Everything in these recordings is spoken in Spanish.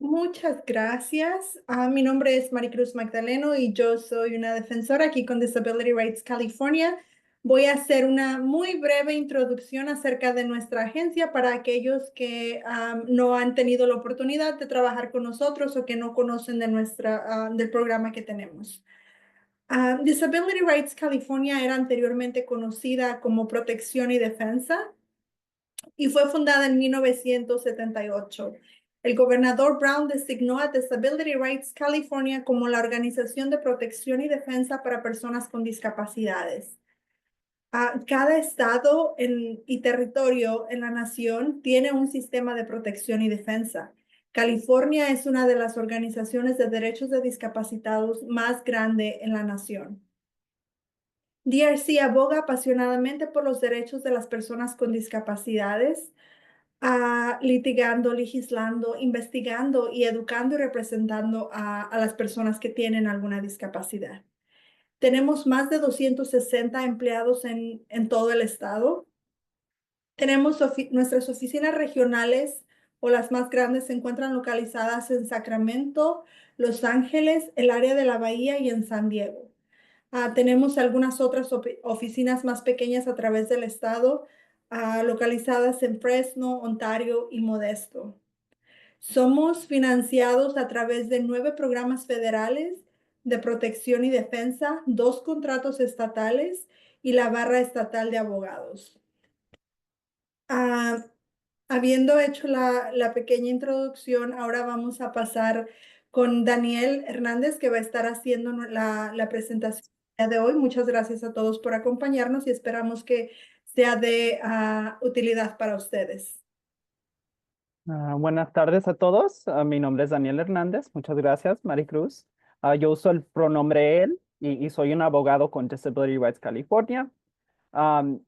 Muchas gracias. Mi nombre es Maricruz Magdaleno y yo soy una defensora aquí con Disability Rights California. Voy a hacer una muy breve introducción acerca de nuestra agencia para aquellos que no han tenido la oportunidad de trabajar con nosotros o que no conocen de del programa que tenemos. Disability Rights California era anteriormente conocida como Protección y Defensa y fue fundada en 1978. El gobernador Brown designó a Disability Rights California como la organización de protección y defensa para personas con discapacidades. Cada estado y territorio en la nación tiene un sistema de protección y defensa. California es una de las organizaciones de derechos de discapacitados más grande en la nación. DRC aboga apasionadamente por los derechos de las personas con discapacidades, litigando, legislando, investigando y educando y representando a las personas que tienen alguna discapacidad. Tenemos más de 260 empleados en todo el estado. Tenemos nuestras oficinas regionales o las más grandes se encuentran localizadas en Sacramento, Los Ángeles, el área de la Bahía y en San Diego. Tenemos algunas otras oficinas más pequeñas a través del estado, localizadas en Fresno, Ontario y Modesto. Somos financiados a través de 9 programas federales de protección y defensa, 2 contratos estatales y la barra estatal de abogados. Ah, Habiendo hecho la pequeña introducción, ahora vamos a pasar con Daniel Hernández, que va a estar haciendo la presentación de hoy. Muchas gracias a todos por acompañarnos y esperamos que sea de utilidad para ustedes. Buenas tardes a todos. Mi nombre es Daniel Hernández. Muchas gracias, Maricruz. Yo uso el pronombre él y soy un abogado con Disability Rights California.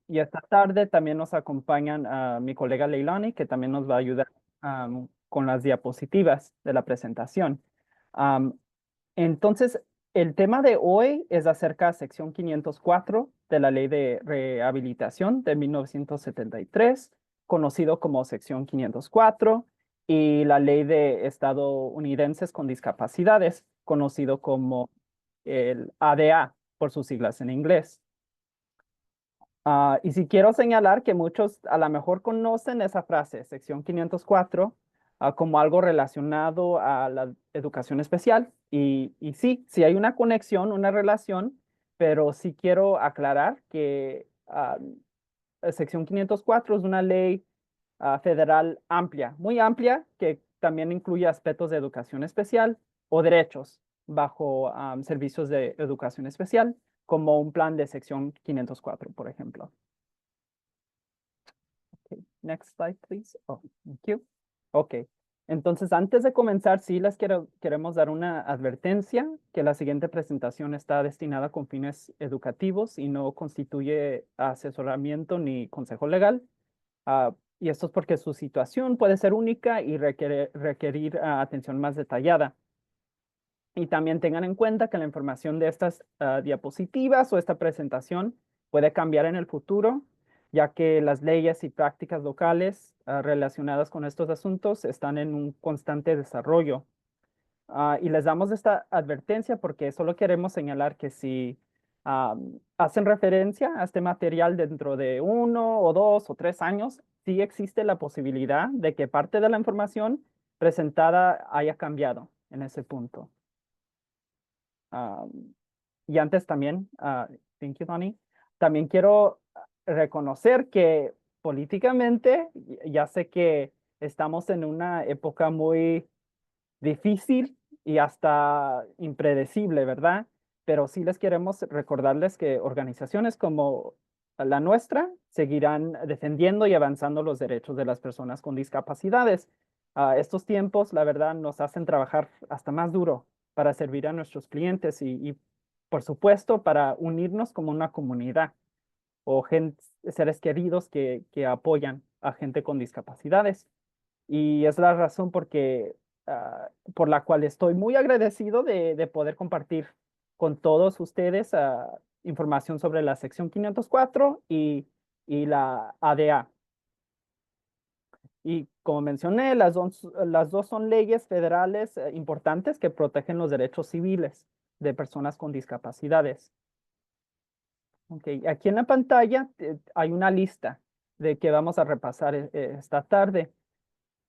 Y esta tarde también nos acompañan mi colega Leilani, que también nos va a ayudar con las diapositivas de la presentación. Am, entonces, el tema de hoy es acerca de sección 504 de la Ley de Rehabilitación de 1973, conocido como sección 504, y la Ley de Estadounidenses con Discapacidades, conocido como el ADA por sus siglas en inglés. Y si quiero señalar que muchos a lo mejor conocen esa frase, sección 504, como algo relacionado a la educación especial. Y sí, sí hay una conexión, una relación, pero sí quiero aclarar que sección 504 es una ley federal amplia, muy amplia, que también incluye aspectos de educación especial o derechos bajo servicios de educación especial, como un plan de sección 504, por ejemplo. Okay. Next slide, please. Oh, thank you. Ok. Entonces, antes de comenzar, sí queremos dar una advertencia que la siguiente presentación está destinada con fines educativos y no constituye asesoramiento ni consejo legal. Y esto es porque su situación puede ser única y requerir atención más detallada. Y también tengan en cuenta que la información de estas diapositivas o esta presentación puede cambiar en el futuro, ya que las leyes y prácticas locales relacionadas con estos asuntos están en un constante desarrollo. Y les damos esta advertencia porque solo queremos señalar que si hacen referencia a este material dentro de 1 o 2 o 3 años, sí existe la posibilidad de que parte de la información presentada haya cambiado en ese punto. Ah, y antes también, thank you, Tony, también quiero reconocer que políticamente, ya sé que estamos en una época muy difícil y hasta impredecible, ¿verdad? Pero sí les queremos recordarles que organizaciones como la nuestra seguirán defendiendo y avanzando los derechos de las personas con discapacidades. Estos tiempos, la verdad, nos hacen trabajar hasta más duro para servir a nuestros clientes y por supuesto, para unirnos como una comunidad o seres queridos que apoyan a gente con discapacidades. Y es la razón por la cual estoy muy agradecido de poder compartir con todos ustedes información sobre la sección 504 y la ADA. Y como mencioné, las dos son leyes federales importantes que protegen los derechos civiles de personas con discapacidades. Okay. Aquí en la pantalla hay una lista de que vamos a repasar esta tarde.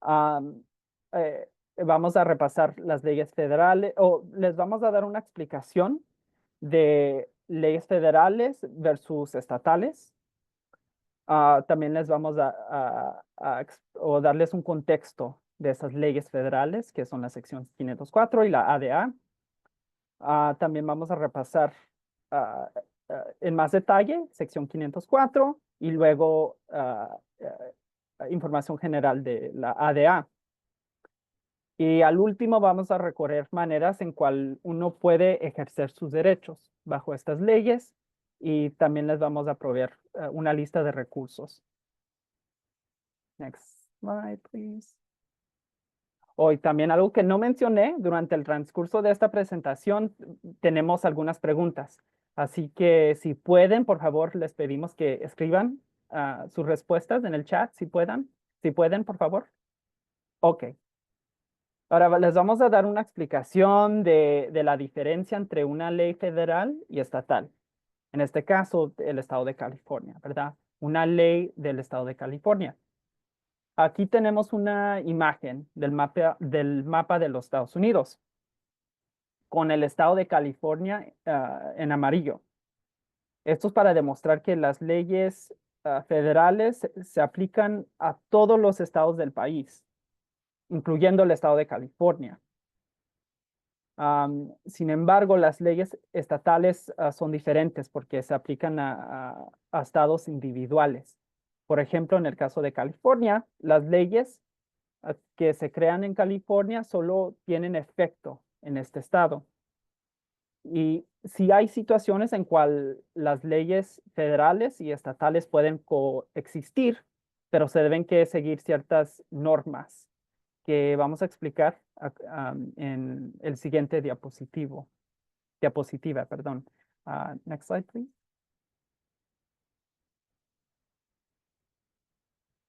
Am, eh, Vamos a repasar las leyes federales o les vamos a dar una explicación de leyes federales versus estatales. También les vamos o darles un contexto de esas leyes federales, que son la sección 504 y la ADA. También vamos a repasar ah, en más detalle sección 504 y luego información general de la ADA. Y al último vamos a recorrer maneras en cual uno puede ejercer sus derechos bajo estas leyes y también les vamos a proveer una lista de recursos. Next slide, please. Hoy también algo que no mencioné durante el transcurso de esta presentación, tenemos algunas preguntas. Así que si pueden, por favor, les pedimos que escriban sus respuestas en el chat, si puedan. Si pueden, por favor. Ok. Ahora les vamos a dar una explicación de la diferencia entre una ley federal y estatal. En este caso, el estado de California, ¿verdad? Una ley del estado de California. Aquí tenemos una imagen del mapa de los Estados Unidos con el estado de California en amarillo. Esto es para demostrar que las leyes federales se aplican a todos los estados del país, incluyendo el estado de California. Sin embargo, las leyes estatales son diferentes porque se aplican a estados individuales. Por ejemplo, en el caso de California, las leyes que se crean en California solo tienen efecto en este estado. Y si hay situaciones en cual las leyes federales y estatales pueden coexistir, pero se deben que seguir ciertas normas que vamos a explicar en el siguiente diapositiva, perdón. Next slide, please.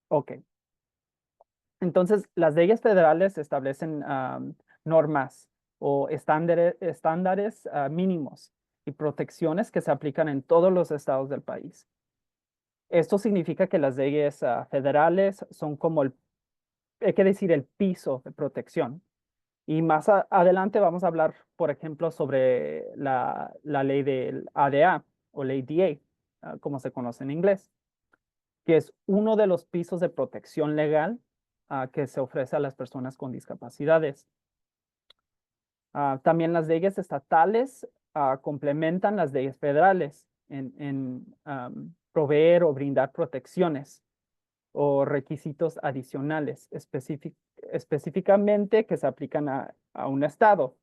Ok. Entonces, las leyes federales establecen normas o estándares mínimos y protecciones que se aplican en todos los estados del país. Esto significa que las leyes federales son como hay que decir, el piso de protección. Y más adelante vamos a hablar, por ejemplo, sobre la ley del ADA o ley DA, como se conoce en inglés, que es uno de los pisos de protección legal que se ofrece a las personas con discapacidades. También las leyes estatales complementan las leyes federales en proveer o brindar protecciones o requisitos adicionales específicamente que se aplican a un estado.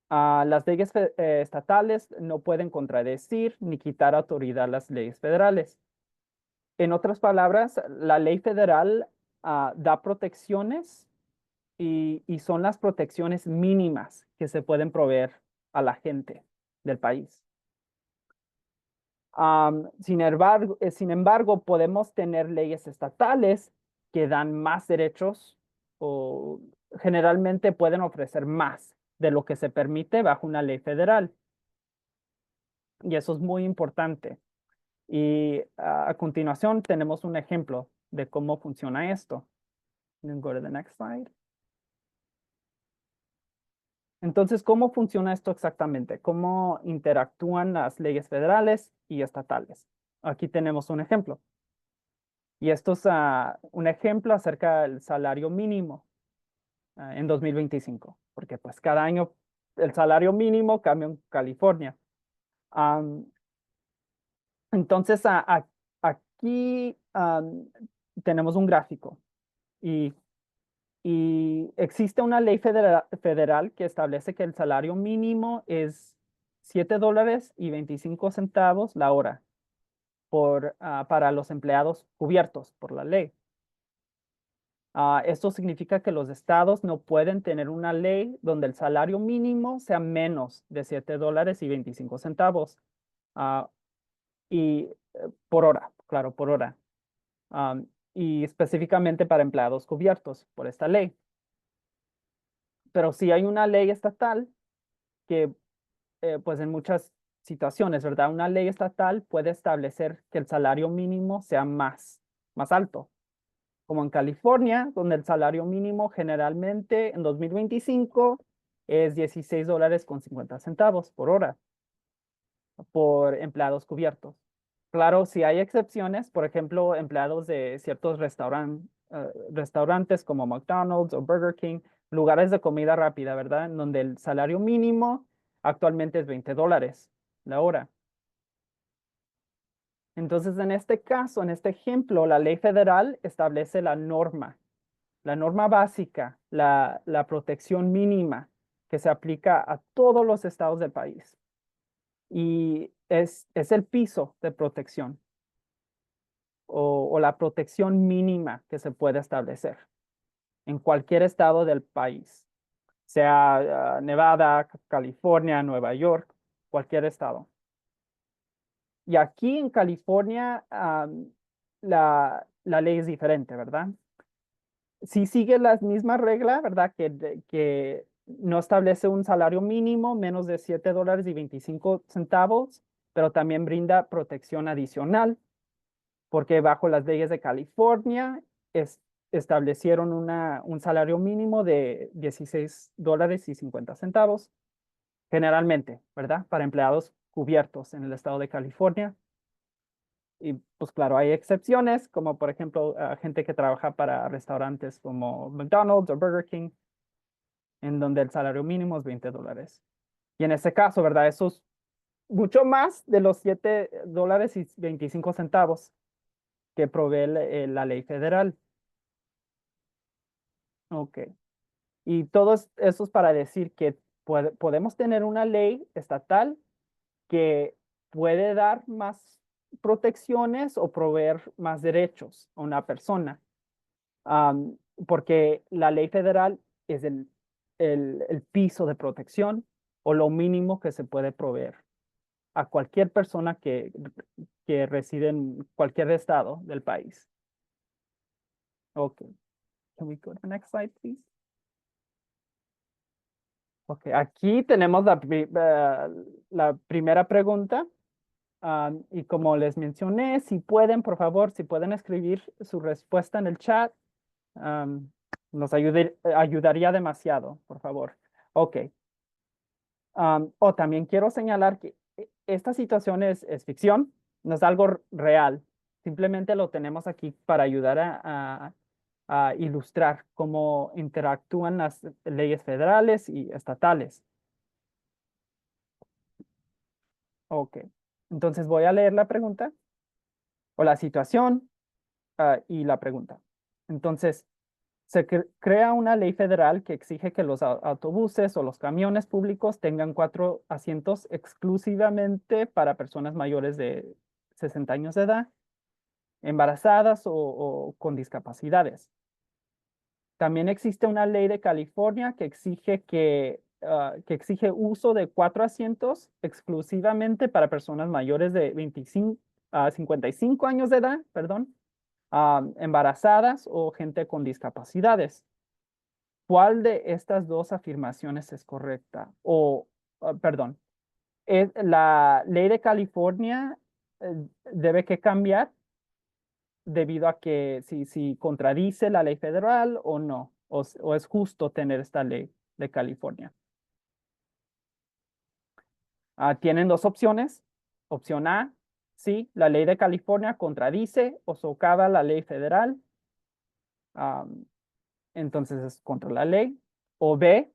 Las leyes estatales no pueden contradecir ni quitar autoridad a las leyes federales. En otras palabras, la ley federal da protecciones y son las protecciones mínimas que se pueden proveer a la gente del país. Sin embargo, podemos tener leyes estatales que dan más derechos o generalmente pueden ofrecer más de lo que se permite bajo una ley federal. Y eso es muy importante. Y a continuación tenemos un ejemplo de cómo funciona esto. Go to the next slide. Entonces, ¿cómo funciona esto exactamente? ¿Cómo interactúan las leyes federales y estatales? Aquí tenemos un ejemplo. Y esto es un ejemplo acerca del salario mínimo en 2025, porque pues cada año el salario mínimo cambia en California. Entonces, aquí tenemos un gráfico y existe una ley federal que establece que el salario mínimo es $7.25 la hora para los empleados cubiertos por la ley. Esto significa que los estados no pueden tener una ley donde el salario mínimo sea menos de $7.25 y por hora, claro, por hora. y específicamente para empleados cubiertos por esta ley. Pero si hay una ley estatal que, pues en muchas situaciones, ¿verdad? Una ley estatal puede establecer que el salario mínimo sea más alto, como en California, donde el salario mínimo generalmente en 2025 es $16.50 por hora por empleados cubiertos. Claro, si hay excepciones, por ejemplo, empleados de ciertos restaurantes como McDonald's o Burger King, lugares de comida rápida, ¿verdad? En donde el salario mínimo actualmente es $20 la hora. Entonces, en este caso, en este ejemplo, la ley federal establece la norma básica, la protección mínima que se aplica a todos los estados del país. Y es el piso de protección o la protección mínima que se puede establecer en cualquier estado del país, sea Nevada, California, Nueva York, cualquier estado. Y aquí en California la ley es diferente, ¿verdad? Sí sigue las mismas reglas, ¿verdad? Que no establece un salario mínimo menos de $7.25, pero también brinda protección adicional, porque bajo las leyes de California establecieron un salario mínimo de $16.50, generalmente, ¿verdad? Para empleados cubiertos en el estado de California. Y pues claro, hay excepciones, como por ejemplo gente que trabaja para restaurantes como McDonald's o Burger King, en donde el salario mínimo es $20. Y en ese caso, ¿verdad? Eso es mucho más de los $7.25 que provee la ley federal. Ok. Y todo eso es para decir que podemos tener una ley estatal que puede dar más protecciones o proveer más derechos a una persona. Porque la ley federal es el piso de protección o lo mínimo que se puede proveer a cualquier persona que reside en cualquier estado del país. Ok. Can we go to the next slide, please? Ok, aquí tenemos la primera pregunta. Y como les mencioné, si pueden, por favor, si pueden escribir su respuesta en el chat, um, nos ayudaría demasiado, por favor. Ok. También quiero señalar que esta situación es ficción, no es algo real. Simplemente lo tenemos aquí para ayudar a ilustrar cómo interactúan las leyes federales y estatales. Ok. Entonces voy a leer la pregunta o la situación y la pregunta. Entonces, se crea una ley federal que exige que los autobuses o los camiones públicos tengan 4 asientos exclusivamente para personas mayores de 60 años de edad, embarazadas o con discapacidades. También existe una ley de California que exige uso de 4 asientos exclusivamente para personas mayores de 55 años de edad, perdón, embarazadas o gente con discapacidades. ¿Cuál de estas dos afirmaciones es correcta? Perdón, la ley de California debe que cambiar debido a que si contradice la ley federal o no, o es justo tener esta ley de California. Tienen dos opciones. Opción A, sí, la ley de California contradice o socava la ley federal. Entonces es contra la ley. O B,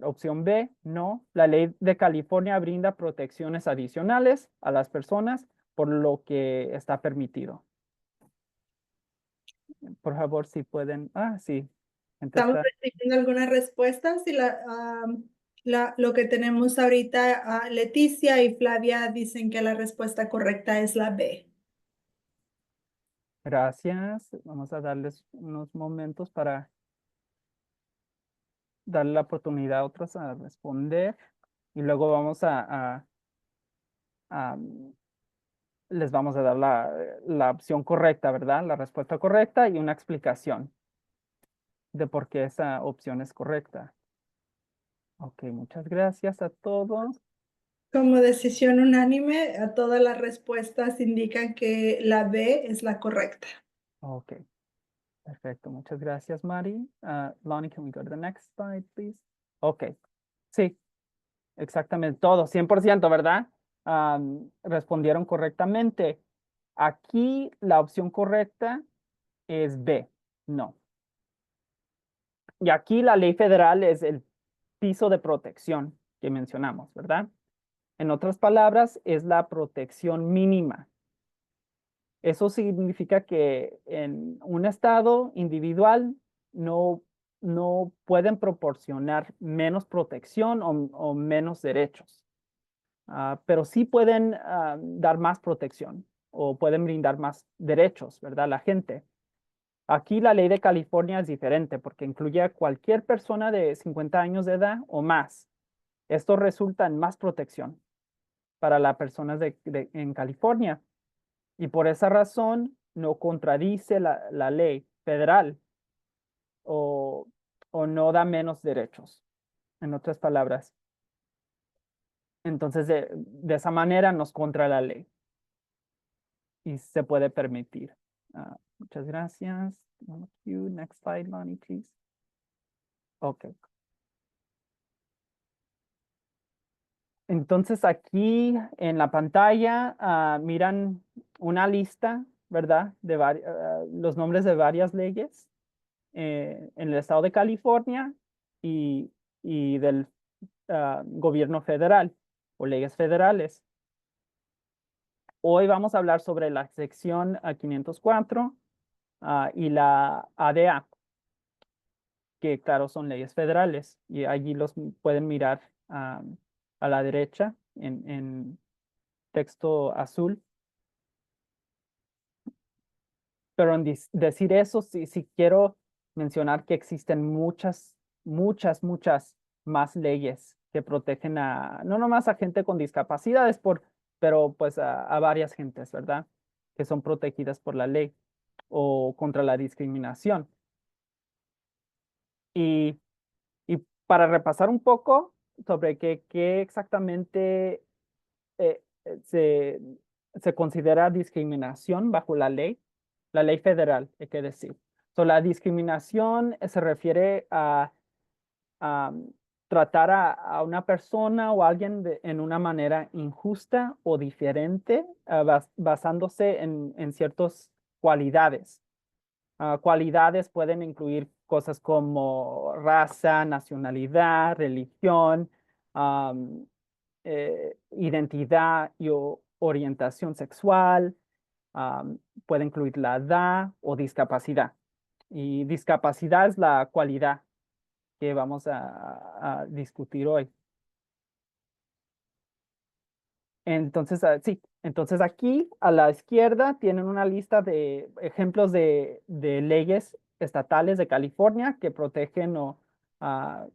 opción B, no, la ley de California brinda protecciones adicionales a las personas por lo que está permitido. Por favor, si pueden. Sí. Estamos Entonces, recibiendo algunas respuestas y lo que tenemos ahorita, Leticia y Flavia dicen que la respuesta correcta es la B. gracias. Vamos a darles unos momentos para darle la oportunidad a otros a responder y luego vamos a les vamos a dar la opción correcta, ¿verdad? La respuesta correcta y una explicación de por qué esa opción es correcta. Ok, muchas gracias a todos. Como decisión unánime, a todas las respuestas indican que la B es la correcta. Ok, perfecto. Muchas gracias, Mari. Lonnie, can we go to the next slide, please? Ok, sí, exactamente, todo, 100%, ¿verdad? Respondieron correctamente. Aquí la opción correcta es B, no. Y aquí la ley federal es el piso de protección que mencionamos, ¿verdad? En otras palabras, es la protección mínima. Eso significa que en un estado individual no, no pueden proporcionar menos protección o menos derechos. Pero sí pueden dar más protección o pueden brindar más derechos, ¿verdad? La gente. Aquí la ley de California es diferente porque incluye a cualquier persona de 50 años de edad o más. Esto resulta en más protección para las personas en California y por esa razón no contradice la ley federal o, o no da menos derechos, en otras palabras. Entonces, de esa manera nos contra la ley y se puede permitir. Muchas gracias. Thank you. Next slide, Lonnie, please. Ok. Entonces aquí en la pantalla miran una lista, ¿verdad? De los nombres de varias leyes en el estado de California y, y del gobierno federal o leyes federales. Hoy vamos a hablar sobre la sección 504 y la ADA, que claro son leyes federales y allí los pueden mirar a la derecha en texto azul. Pero en decir eso, sí quiero mencionar que existen muchas más leyes que protegen no nomás a gente con discapacidades, pero pues a varias gentes, ¿verdad? Que son protegidas por la ley o contra la discriminación. Y, y para repasar un poco sobre qué exactamente eh, eh, se, se considera discriminación bajo la ley federal, hay que decir. So, la discriminación se refiere a tratar a una persona o a alguien en una manera injusta o diferente, basándose en ciertas cualidades. Cualidades pueden incluir cosas como raza, nacionalidad, religión, identidad y orientación sexual, puede incluir la edad o discapacidad. Y discapacidad es la cualidad que vamos a discutir hoy. Entonces, sí, entonces aquí a la izquierda tienen una lista de ejemplos de leyes estatales de California que protegen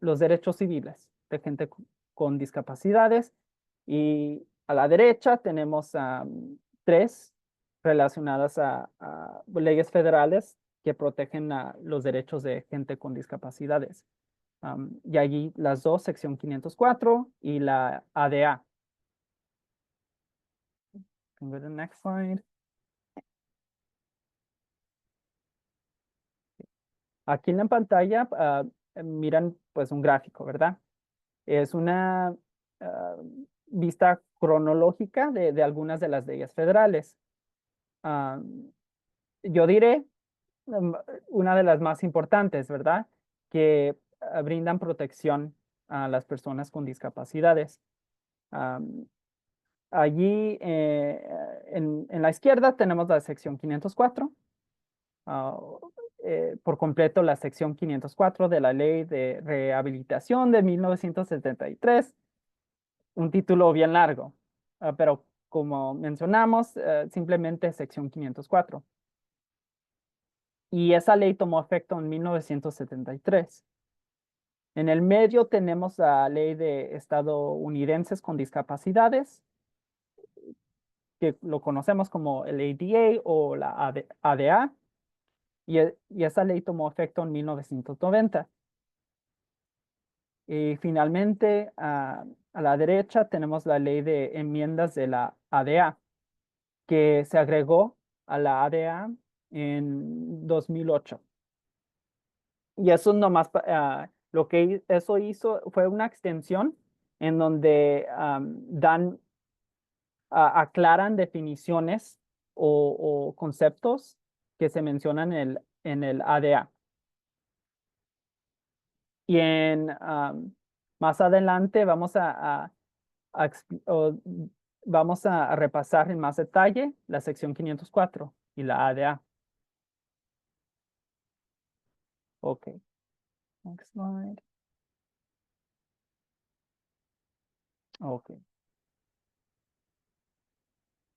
los derechos civiles de gente con discapacidades. Y a la derecha tenemos tres relacionadas a leyes federales que protegen los derechos de gente con discapacidades. Y allí las dos, sección 504 y la ADA. Can go to the next slide. Aquí en la pantalla miran pues un gráfico, ¿verdad? Es una ah, vista cronológica de algunas de las leyes federales. Ah, yo diré una de las más importantes, ¿verdad? Que brindan protección a las personas con discapacidades. Allí en la izquierda tenemos la sección 504. ah, por completo la sección 504 de la Ley de Rehabilitación de 1973, un título bien largo, pero como mencionamos, simplemente sección 504. Y esa ley tomó efecto en 1973. En el medio tenemos la Ley de Estadounidenses con Discapacidades que lo conocemos como el ADA o la ADA, y esa ley tomó efecto en 1990. Y finalmente, a la derecha tenemos la ley de enmiendas de la ADA, que se agregó a la ADA en 2008. Y eso nomás, lo que eso hizo fue una extensión en donde aclaran definiciones o conceptos que se mencionan en el ADA. Y más adelante vamos a repasar en más detalle la sección 504 y la ADA. Ok. Next slide. Ok.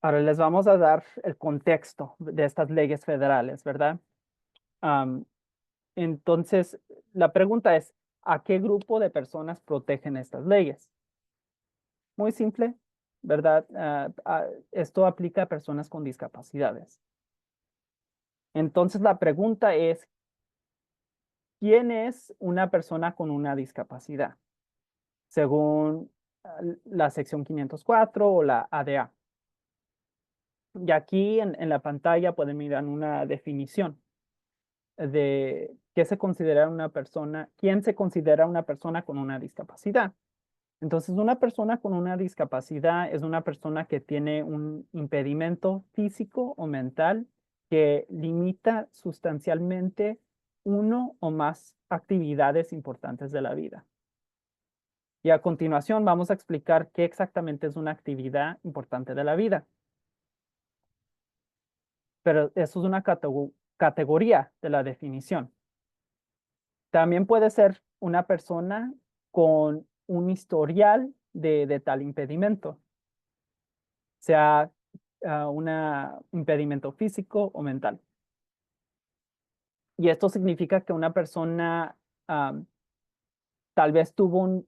Ahora les vamos a dar el contexto de estas leyes federales, ¿verdad? Am, entonces, la pregunta es, ¿a qué grupo de personas protegen estas leyes? Muy simple, ¿verdad? Esto aplica a personas con discapacidades. Entonces, la pregunta es, ¿quién es una persona con una discapacidad? Según la sección 504 o la ADA. Y aquí en la pantalla pueden mirar una definición de qué se considera una persona, quién se considera una persona con una discapacidad. Entonces, una persona con una discapacidad es una persona que tiene un impedimento físico o mental que limita sustancialmente uno o más actividades importantes de la vida. Y a continuación vamos a explicar qué exactamente es una actividad importante de la vida. Pero eso es una categoría de la definición. También puede ser una persona con un historial de tal impedimento, sea un impedimento físico o mental. Y esto significa que una persona tal vez tuvo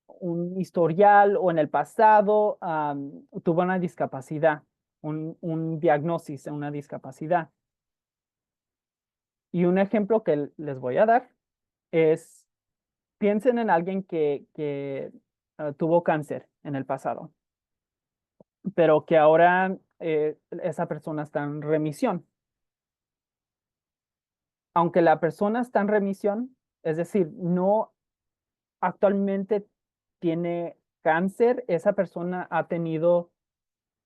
un historial o en el pasado tuvo una discapacidad, un diagnóstico de una discapacidad. Y un ejemplo que les voy a dar es, piensen en alguien que tuvo cáncer en el pasado, pero que ahora esa persona está en remisión. Aunque la persona está en remisión, es decir, no actualmente tiene cáncer, esa persona ha tenido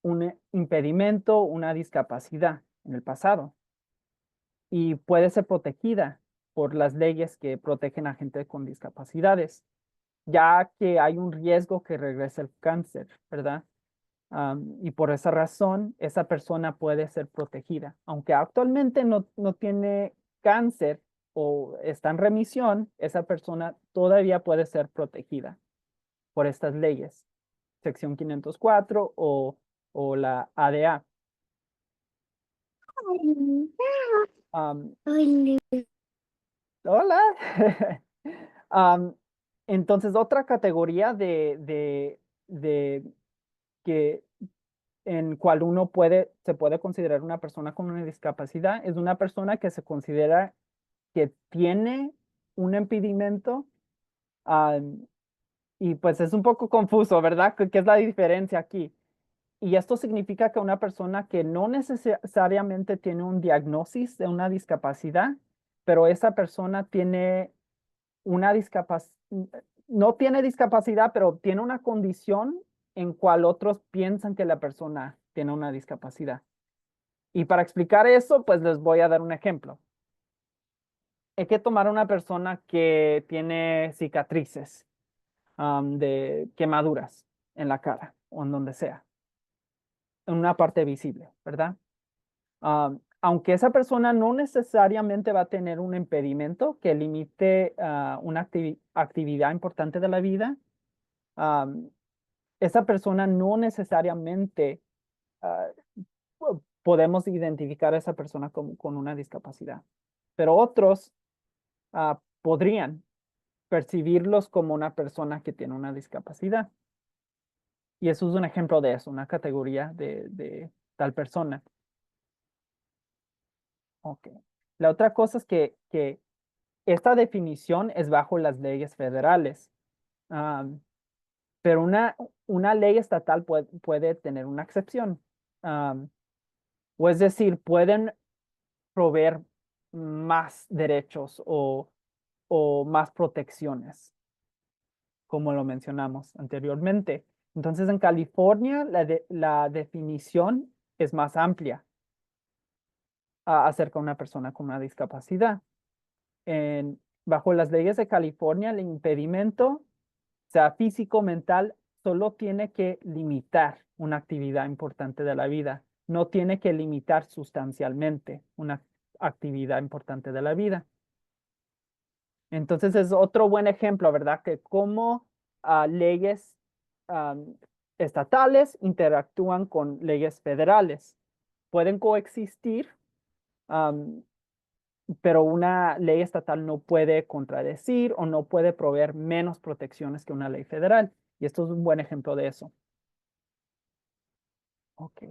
un impedimento, una discapacidad en el pasado y puede ser protegida por las leyes que protegen a gente con discapacidades, ya que hay un riesgo que regrese el cáncer, ¿verdad? Y por esa razón, esa persona puede ser protegida. Aunque actualmente no tiene cáncer o está en remisión, esa persona todavía puede ser protegida por estas leyes, sección 504 o la ADA. Um, Hola. Am, entonces, otra categoría de que en cual uno se puede considerar una persona con una discapacidad es una persona que se considera que tiene un impedimento. Y pues es un poco confuso, ¿verdad? ¿Qué es la diferencia aquí? Y esto significa que una persona que no necesariamente tiene un diagnóstico de una discapacidad, pero esa persona tiene una discapacidad, no tiene discapacidad, pero tiene una condición en cual otros piensan que la persona tiene una discapacidad. Y para explicar eso, pues les voy a dar un ejemplo. Hay que tomar a una persona que tiene cicatrices de quemaduras en la cara o en donde sea, en una parte visible, ¿verdad? Aunque esa persona no necesariamente va a tener un impedimento que limite una actividad importante de la vida, esa persona no necesariamente ah, podemos identificar a esa persona con una discapacidad, pero otros podrían percibirlos como una persona que tiene una discapacidad. Y eso es un ejemplo de eso, una categoría de tal persona. Ok. La otra cosa es que esta definición es bajo las leyes federales. Am, pero una ley estatal puede tener una excepción. Am, o es decir, pueden proveer más derechos o más protecciones, como lo mencionamos anteriormente. Entonces, en California, la definición es más amplia acerca de una persona con una discapacidad. Bajo las leyes de California, el impedimento, sea físico, mental, solo tiene que limitar una actividad importante de la vida, no tiene que limitar sustancialmente una actividad importante de la vida. Entonces es otro buen ejemplo, ¿verdad? Que cómo leyes am, estatales interactúan con leyes federales. Pueden coexistir, am, pero una ley estatal no puede contradecir o no puede proveer menos protecciones que una ley federal. Y esto es un buen ejemplo de eso. Ok,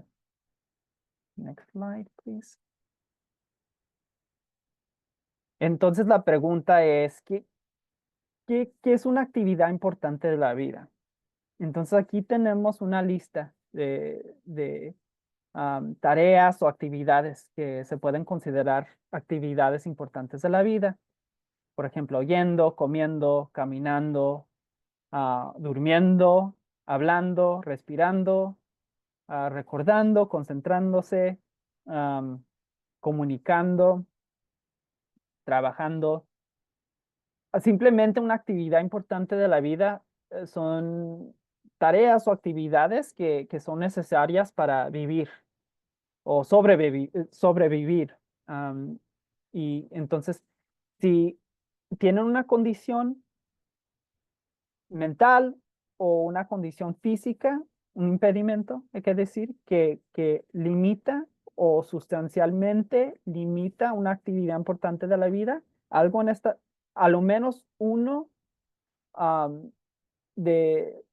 next slide, please. Entonces la pregunta es, ¿qué es una actividad importante de la vida? Entonces aquí tenemos una lista de tareas o actividades que se pueden considerar actividades importantes de la vida. Por ejemplo, yendo, comiendo, caminando, durmiendo, hablando, respirando, recordando, concentrándose, comunicando, trabajando. Simplemente una actividad importante de la vida son tareas o actividades que son necesarias para vivir o sobrevivir. Am, y entonces, si tienen una condición mental o una condición física, un impedimento, hay que decir, que limita o sustancialmente limita una actividad importante de la vida, algo en esta, a lo menos uno am, de,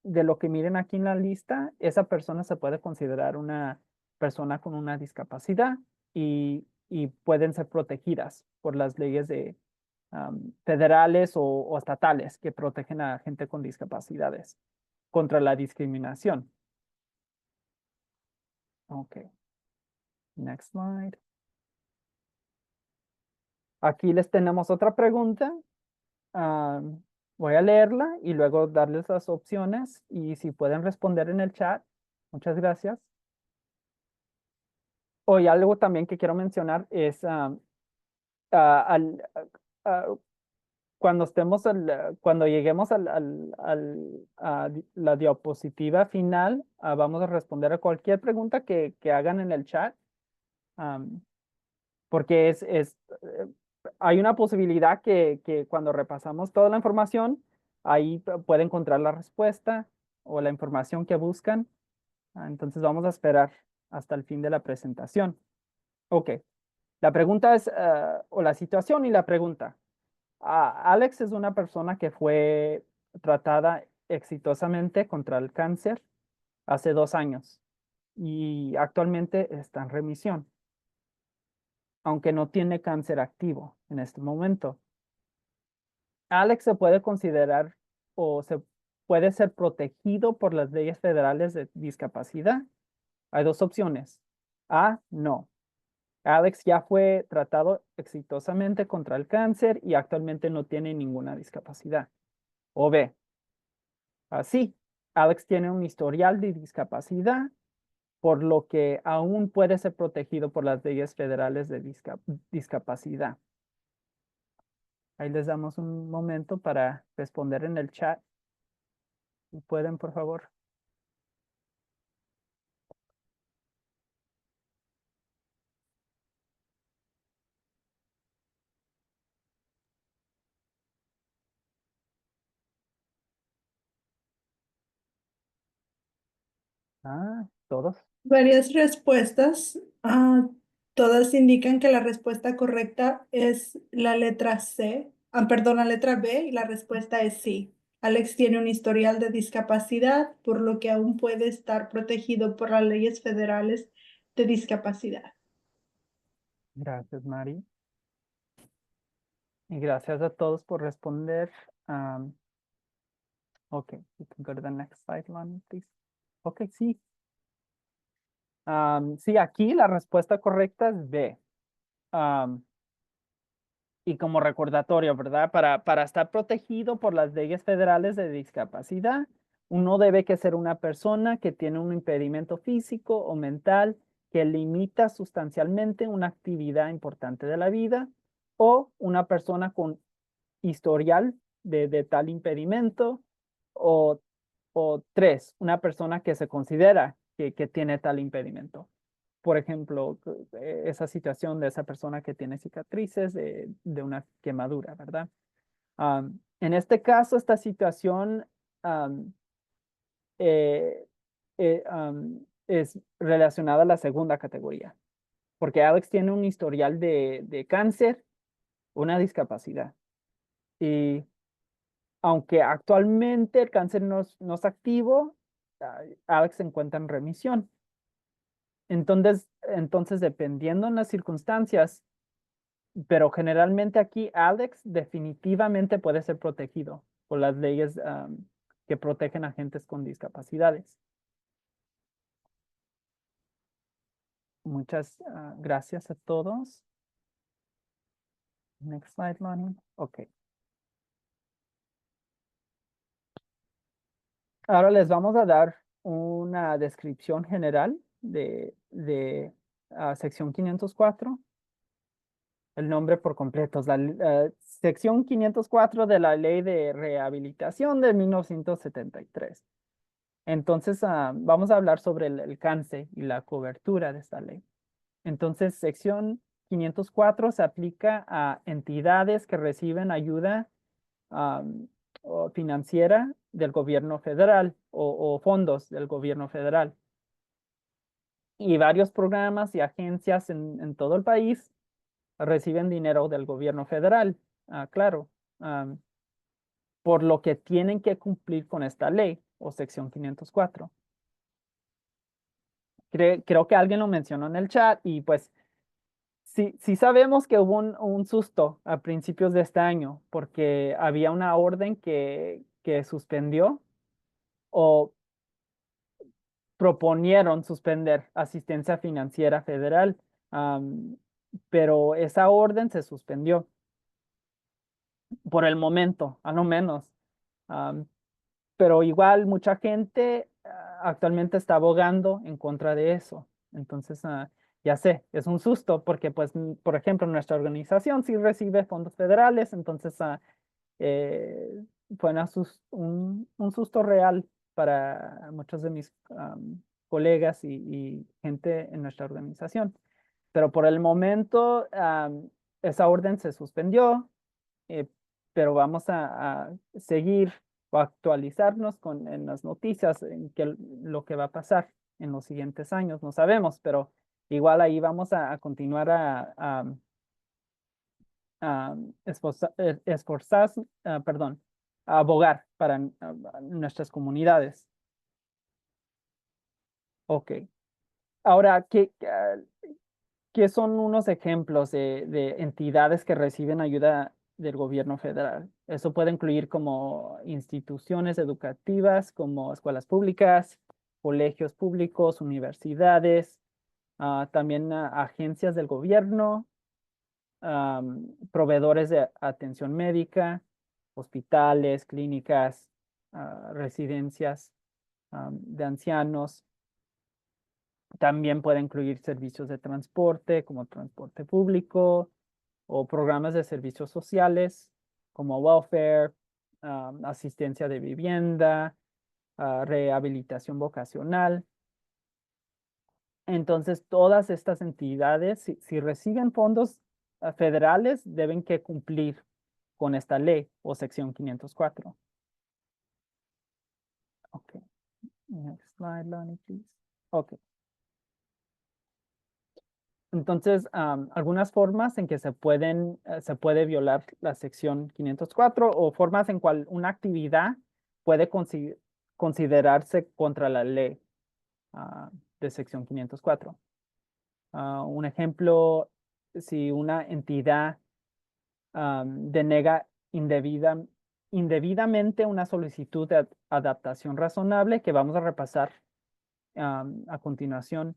de lo que miren aquí en la lista, esa persona se puede considerar una persona con una discapacidad y pueden ser protegidas por las leyes federales o estatales que protegen a gente con discapacidades contra la discriminación. Ok, next slide. Aquí les tenemos otra pregunta. Voy a leerla y luego darles las opciones y si pueden responder en el chat. Muchas gracias. Hoy algo también que quiero mencionar es ah, al- ah, cuando estemos cuando lleguemos a la diapositiva final, vamos a responder a cualquier pregunta que hagan en el chat, am, porque hay una posibilidad que cuando repasamos toda la información, ahí puede encontrar la respuesta o la información que buscan. Entonces vamos a esperar hasta el fin de la presentación. Ok, la pregunta es, o la situación y la pregunta. Alex es una persona que fue tratada exitosamente contra el cáncer hace 2 años y actualmente está en remisión, aunque no tiene cáncer activo en este momento. Alex se puede considerar o se puede ser protegido por las leyes federales de discapacidad. Hay dos opciones. A, no. Alex ya fue tratado exitosamente contra el cáncer y actualmente no tiene ninguna discapacidad. O B, así, Alex tiene un historial de discapacidad, por lo que aún puede ser protegido por las leyes federales de discapacidad. Ahí les damos un momento para responder en el chat. Si pueden, por favor. Todos. Varias respuestas. Todas indican que la respuesta correcta es la letra C. Perdón, la letra B y la respuesta es sí. Alex tiene un historial de discapacidad, por lo que aún puede estar protegido por las leyes federales de discapacidad. Gracias, Mari. Y gracias a todos por responder. Ok, you can go to the next slide, Lonnie, please. Ok, sí. Sí, aquí la respuesta correcta es B. Y como recordatorio, ¿verdad? Para estar protegido por las leyes federales de discapacidad, uno debe que ser una persona que tiene un impedimento físico o mental que limita sustancialmente una actividad importante de la vida, o una persona con historial de tal impedimento, o, o tres, una persona que se considera que tiene tal impedimento. Por ejemplo, esa situación de esa persona que tiene cicatrices de una quemadura, ¿verdad? En este caso, esta situación am, eh, es relacionada a la segunda categoría, porque Alex tiene un historial de cáncer, una discapacidad. Y aunque actualmente el cáncer no es activo, Alex se encuentra en remisión. Entonces, dependiendo en las circunstancias, pero generalmente aquí Alex definitivamente puede ser protegido por las leyes que protegen a gentes con discapacidades. Muchas gracias a todos. Next slide, Lonnie. Ok. Ahora les vamos a dar una descripción general de sección 504. El nombre por completo es la sección 504 de la Ley de Rehabilitación de 1973. Entonces, vamos a hablar sobre el cáncer y la cobertura de esta ley. Entonces, sección 504 se aplica a entidades que reciben ayuda o financiera del gobierno federal o fondos del gobierno federal. Y varios programas y agencias en todo el país reciben dinero del gobierno federal, claro, por lo que tienen que cumplir con esta ley o sección 504. Creo que alguien lo mencionó en el chat y pues sí sabemos que hubo un susto a principios de este año porque había una orden que suspendió o proponieron suspender asistencia financiera federal, pero esa orden se suspendió por el momento, a lo menos. Am, pero igual mucha gente actualmente está abogando en contra de eso. Entonces, ya sé, es un susto porque, pues, por ejemplo, nuestra organización sí recibe fondos federales, entonces eh, fue un susto real para muchos de mis colegas y gente en nuestra organización. Pero por el momento, esa orden se suspendió, eh, pero vamos a seguir o actualizarnos en las noticias, en lo que va a pasar en los siguientes años. No sabemos, pero igual ahí vamos a continuar a perdón, a abogar para nuestras comunidades. Ok. Ahora, ¿qué son unos ejemplos de entidades que reciben ayuda del gobierno federal? Eso puede incluir como instituciones educativas, como escuelas públicas, colegios públicos, universidades, también agencias del gobierno, proveedores de atención médica, hospitales, clínicas, residencias, de ancianos. También puede incluir servicios de transporte, como transporte público, o programas de servicios sociales, como welfare, asistencia de vivienda, rehabilitación vocacional. Entonces, todas estas entidades, si reciben fondos federales, deben que cumplir con esta ley o sección 504. Ok. Next slide, Lonnie, please. Ok. Entonces, algunas formas en que se puede violar la sección 504 o formas en cual una actividad puede considerarse contra la ley de sección 504. Un ejemplo, si una entidad denega indebidamente una solicitud de adaptación razonable que vamos a repasar a continuación.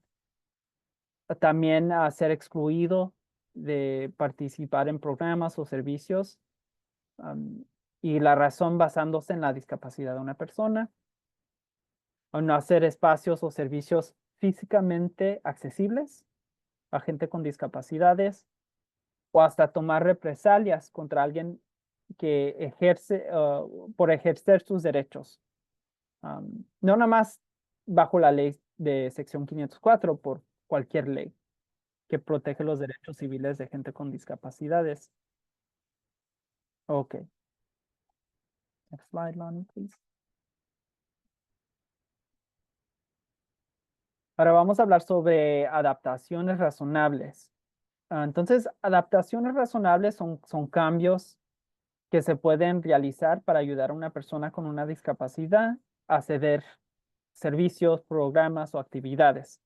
También a ser excluido de participar en programas o servicios y la razón basándose en la discapacidad de una persona, o no hacer espacios o servicios físicamente accesibles a gente con discapacidades, o hasta tomar represalias contra alguien que ejerce, por ejercer sus derechos. No nada más bajo la ley de sección 504, por cualquier ley que protege los derechos civiles de gente con discapacidades. Ok. Next slide, Lonnie, please. Ahora vamos a hablar sobre adaptaciones razonables. Entonces, adaptaciones razonables son cambios que se pueden realizar para ayudar a una persona con una discapacidad a acceder servicios, programas o actividades.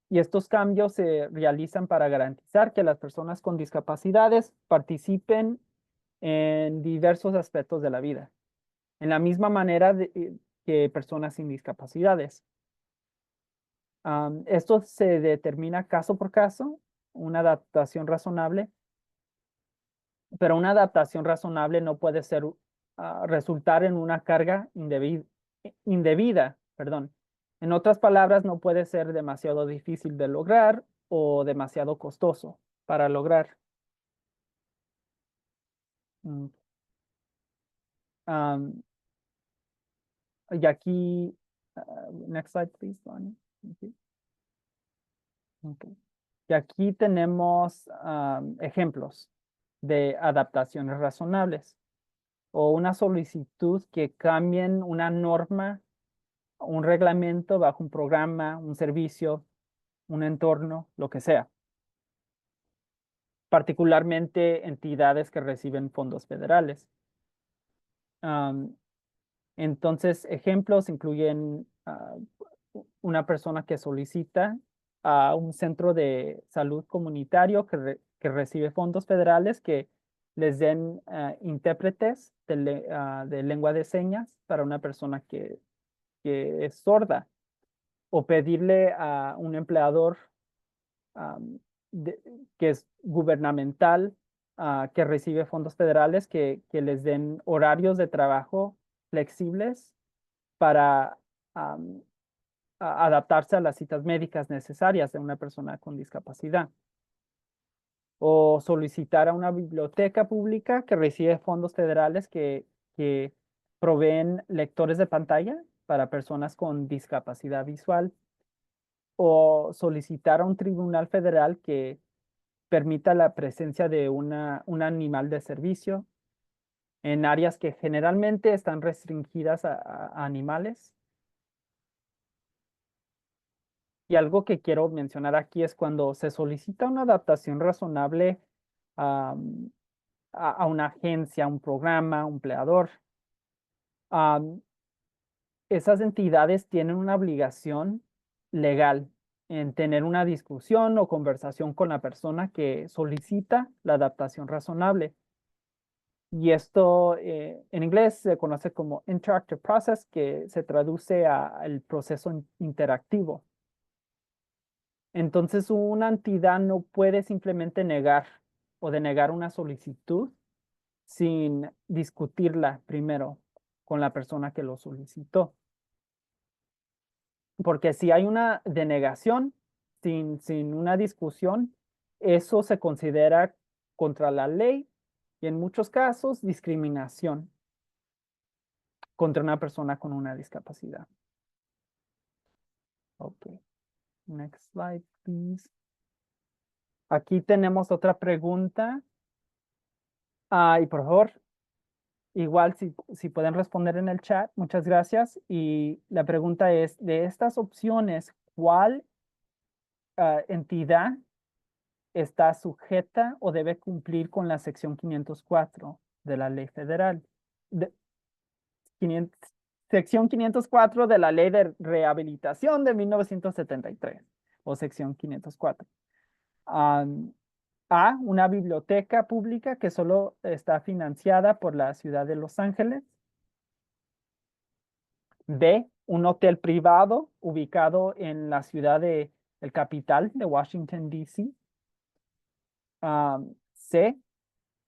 Y estos cambios se realizan para garantizar que las personas con discapacidades participen en diversos aspectos de la vida, en la misma manera que personas sin discapacidades. Esto se determina caso por caso, una adaptación razonable, pero una adaptación razonable no puede ser, resultar en una carga indebida, perdón. En otras palabras, no puede ser demasiado difícil de lograr o demasiado costoso para lograr. Mm, um, y aquí, next slide, please, Lonnie. Thank you. Okay. Y aquí tenemos ejemplos de adaptaciones razonables o una solicitud que cambien una norma, un reglamento bajo un programa, un servicio, un entorno, lo que sea. Particularmente entidades que reciben fondos federales. Entonces, ejemplos incluyen una persona que solicita a un centro de salud comunitario que recibe fondos federales que les den intérpretes de lengua de señas para una persona que es sorda, o pedirle a un empleador um, que es gubernamental, que recibe fondos federales, que les den horarios de trabajo flexibles para adaptarse a las citas médicas necesarias de una persona con discapacidad. O solicitar a una biblioteca pública que recibe fondos federales que proveen lectores de pantalla para personas con discapacidad visual. O solicitar a un tribunal federal que permita la presencia de un animal de servicio en áreas que generalmente están restringidas a animales. Y algo que quiero mencionar aquí es cuando se solicita una adaptación razonable a una agencia, un programa, un empleador. Esas entidades tienen una obligación legal en tener una discusión o conversación con la persona que solicita la adaptación razonable. Y esto en inglés se conoce como interactive process, que se traduce al proceso interactivo. Entonces, una entidad no puede simplemente negar o denegar una solicitud sin discutirla primero con la persona que lo solicitó. Porque si hay una denegación sin una discusión, eso se considera contra la ley y en muchos casos discriminación contra una persona con una discapacidad. Ok. Next slide, please. Aquí tenemos otra pregunta. Y por favor, igual si pueden responder en el chat, muchas gracias. Y la pregunta es, de estas opciones, ¿cuál entidad está sujeta o debe cumplir con la sección 504 de la ley federal? 500 sección 504 de la Ley de Rehabilitación de 1973, o sección 504. A, una biblioteca pública que solo está financiada por la ciudad de Los Ángeles. B, un hotel privado ubicado en la ciudad de el capital de Washington, D.C. C,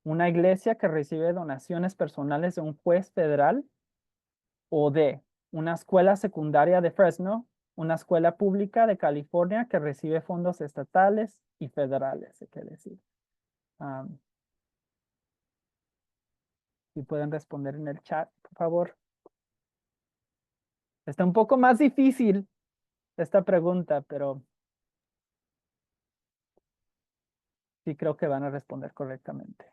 una iglesia que recibe donaciones personales de un juez federal. O D, una escuela secundaria de Fresno, una escuela pública de California que recibe fondos estatales y federales, hay que decir. Si pueden responder en el chat, por favor. Está un poco más difícil esta pregunta, pero sí creo que van a responder correctamente.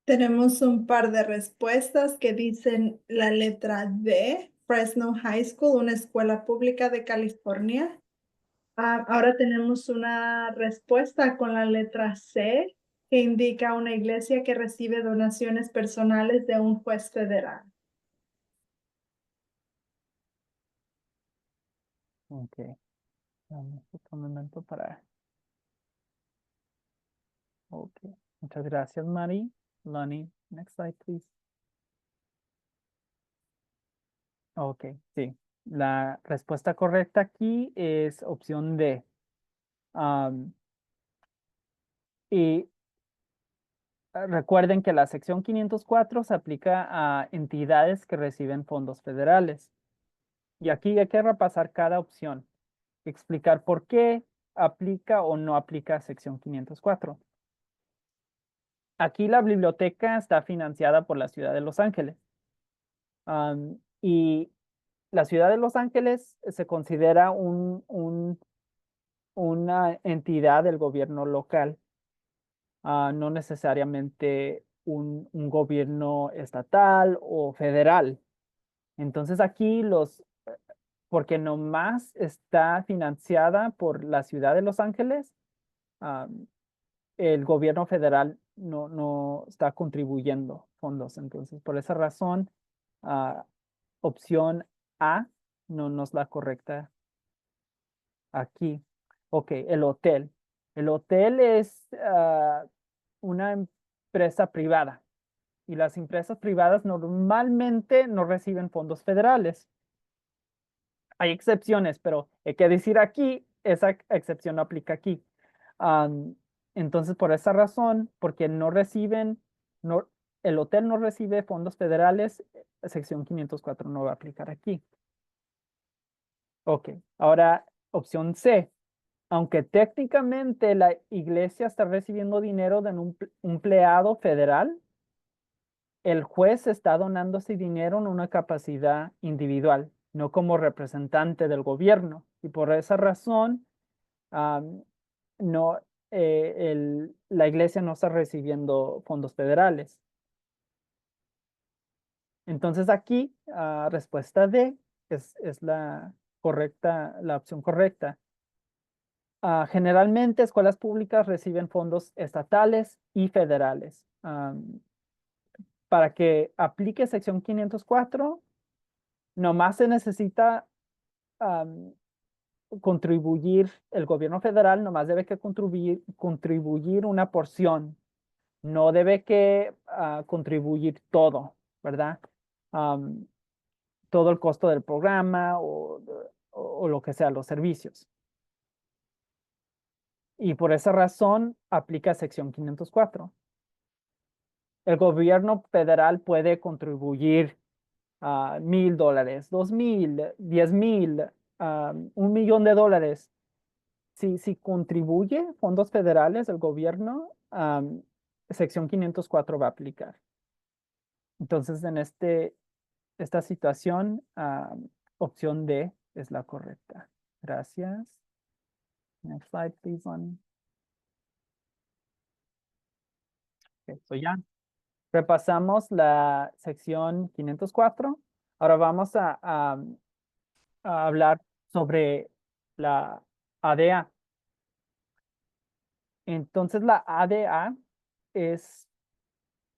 Tenemos un par de respuestas que dicen la letra D, Fresno High School, una escuela pública de California. Ahora tenemos una respuesta con la letra C, que indica una iglesia que recibe donaciones personales de un juez federal. Ok. Dame otro momento para... Ok. Muchas gracias, Mari. Lonnie, next slide, please. Ok, sí. La respuesta correcta aquí es opción D. Y recuerden que la sección 504 se aplica a entidades que reciben fondos federales. Y aquí hay que repasar cada opción, explicar por qué aplica o no aplica sección 504. Aquí la biblioteca está financiada por la ciudad de Los Ángeles. Y la ciudad de Los Ángeles se considera una entidad del gobierno local, no necesariamente un gobierno estatal o federal. Entonces aquí porque nomás está financiada por la ciudad de Los Ángeles, el gobierno federal no está contribuyendo fondos. Entonces, por esa razón, opción A no es la correcta aquí. Ok, el hotel. El hotel es una empresa privada y las empresas privadas normalmente no reciben fondos federales. Hay excepciones, pero hay que decir aquí, esa excepción no aplica aquí. Entonces, por esa razón, porque no, el hotel no recibe fondos federales, sección 504 no va a aplicar aquí. Ok, ahora opción C. Aunque técnicamente la iglesia está recibiendo dinero de un empleado federal, el juez está donando ese dinero en una capacidad individual, no como representante del gobierno. Y por esa razón, no, la iglesia no está recibiendo fondos federales. Entonces aquí, respuesta D es la correcta, la opción correcta. Generalmente, escuelas públicas reciben fondos estatales y federales. Para que aplique sección 504, nomás se necesita contribuir, el gobierno federal nomás debe que contribuir una porción, no debe que contribuir todo, ¿verdad? Todo el costo del programa o lo que sea, los servicios. Y por esa razón aplica sección 504. El gobierno federal puede contribuir $1,000, $2,000, $10,000, $1,000,000. Si contribuye fondos federales del gobierno, sección 504 va a aplicar. Entonces, en esta situación, opción D es la correcta. Gracias. Next slide, please, Lonnie. Okay, so ya. Repasamos la sección 504. Ahora vamos a hablar sobre la ADA. Entonces, la ADA es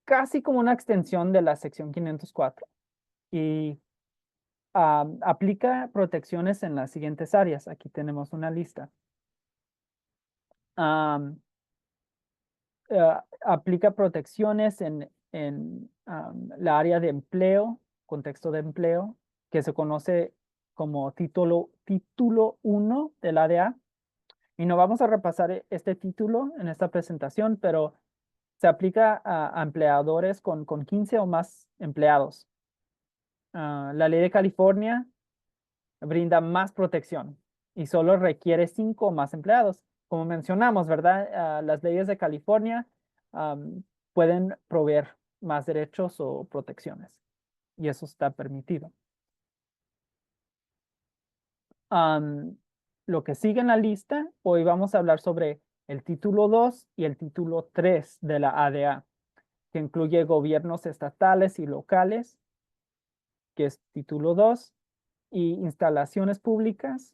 casi como una extensión de la sección 504 y aplica protecciones en las siguientes áreas. Aquí tenemos una lista. Am, Aplica protecciones en la área de empleo, contexto de empleo, que se conoce como título 1 del ADA. Y no vamos a repasar este título en esta presentación, pero se aplica a empleadores con 15 o más empleados. La ley de California brinda más protección y solo requiere 5 o más empleados. Como mencionamos, ¿verdad? Las leyes de California pueden proveer más derechos o protecciones y eso está permitido. Lo que sigue en la lista, hoy vamos a hablar sobre el título 2 y el título 3 de la ADA, que incluye gobiernos estatales y locales, que es título 2, y instalaciones públicas,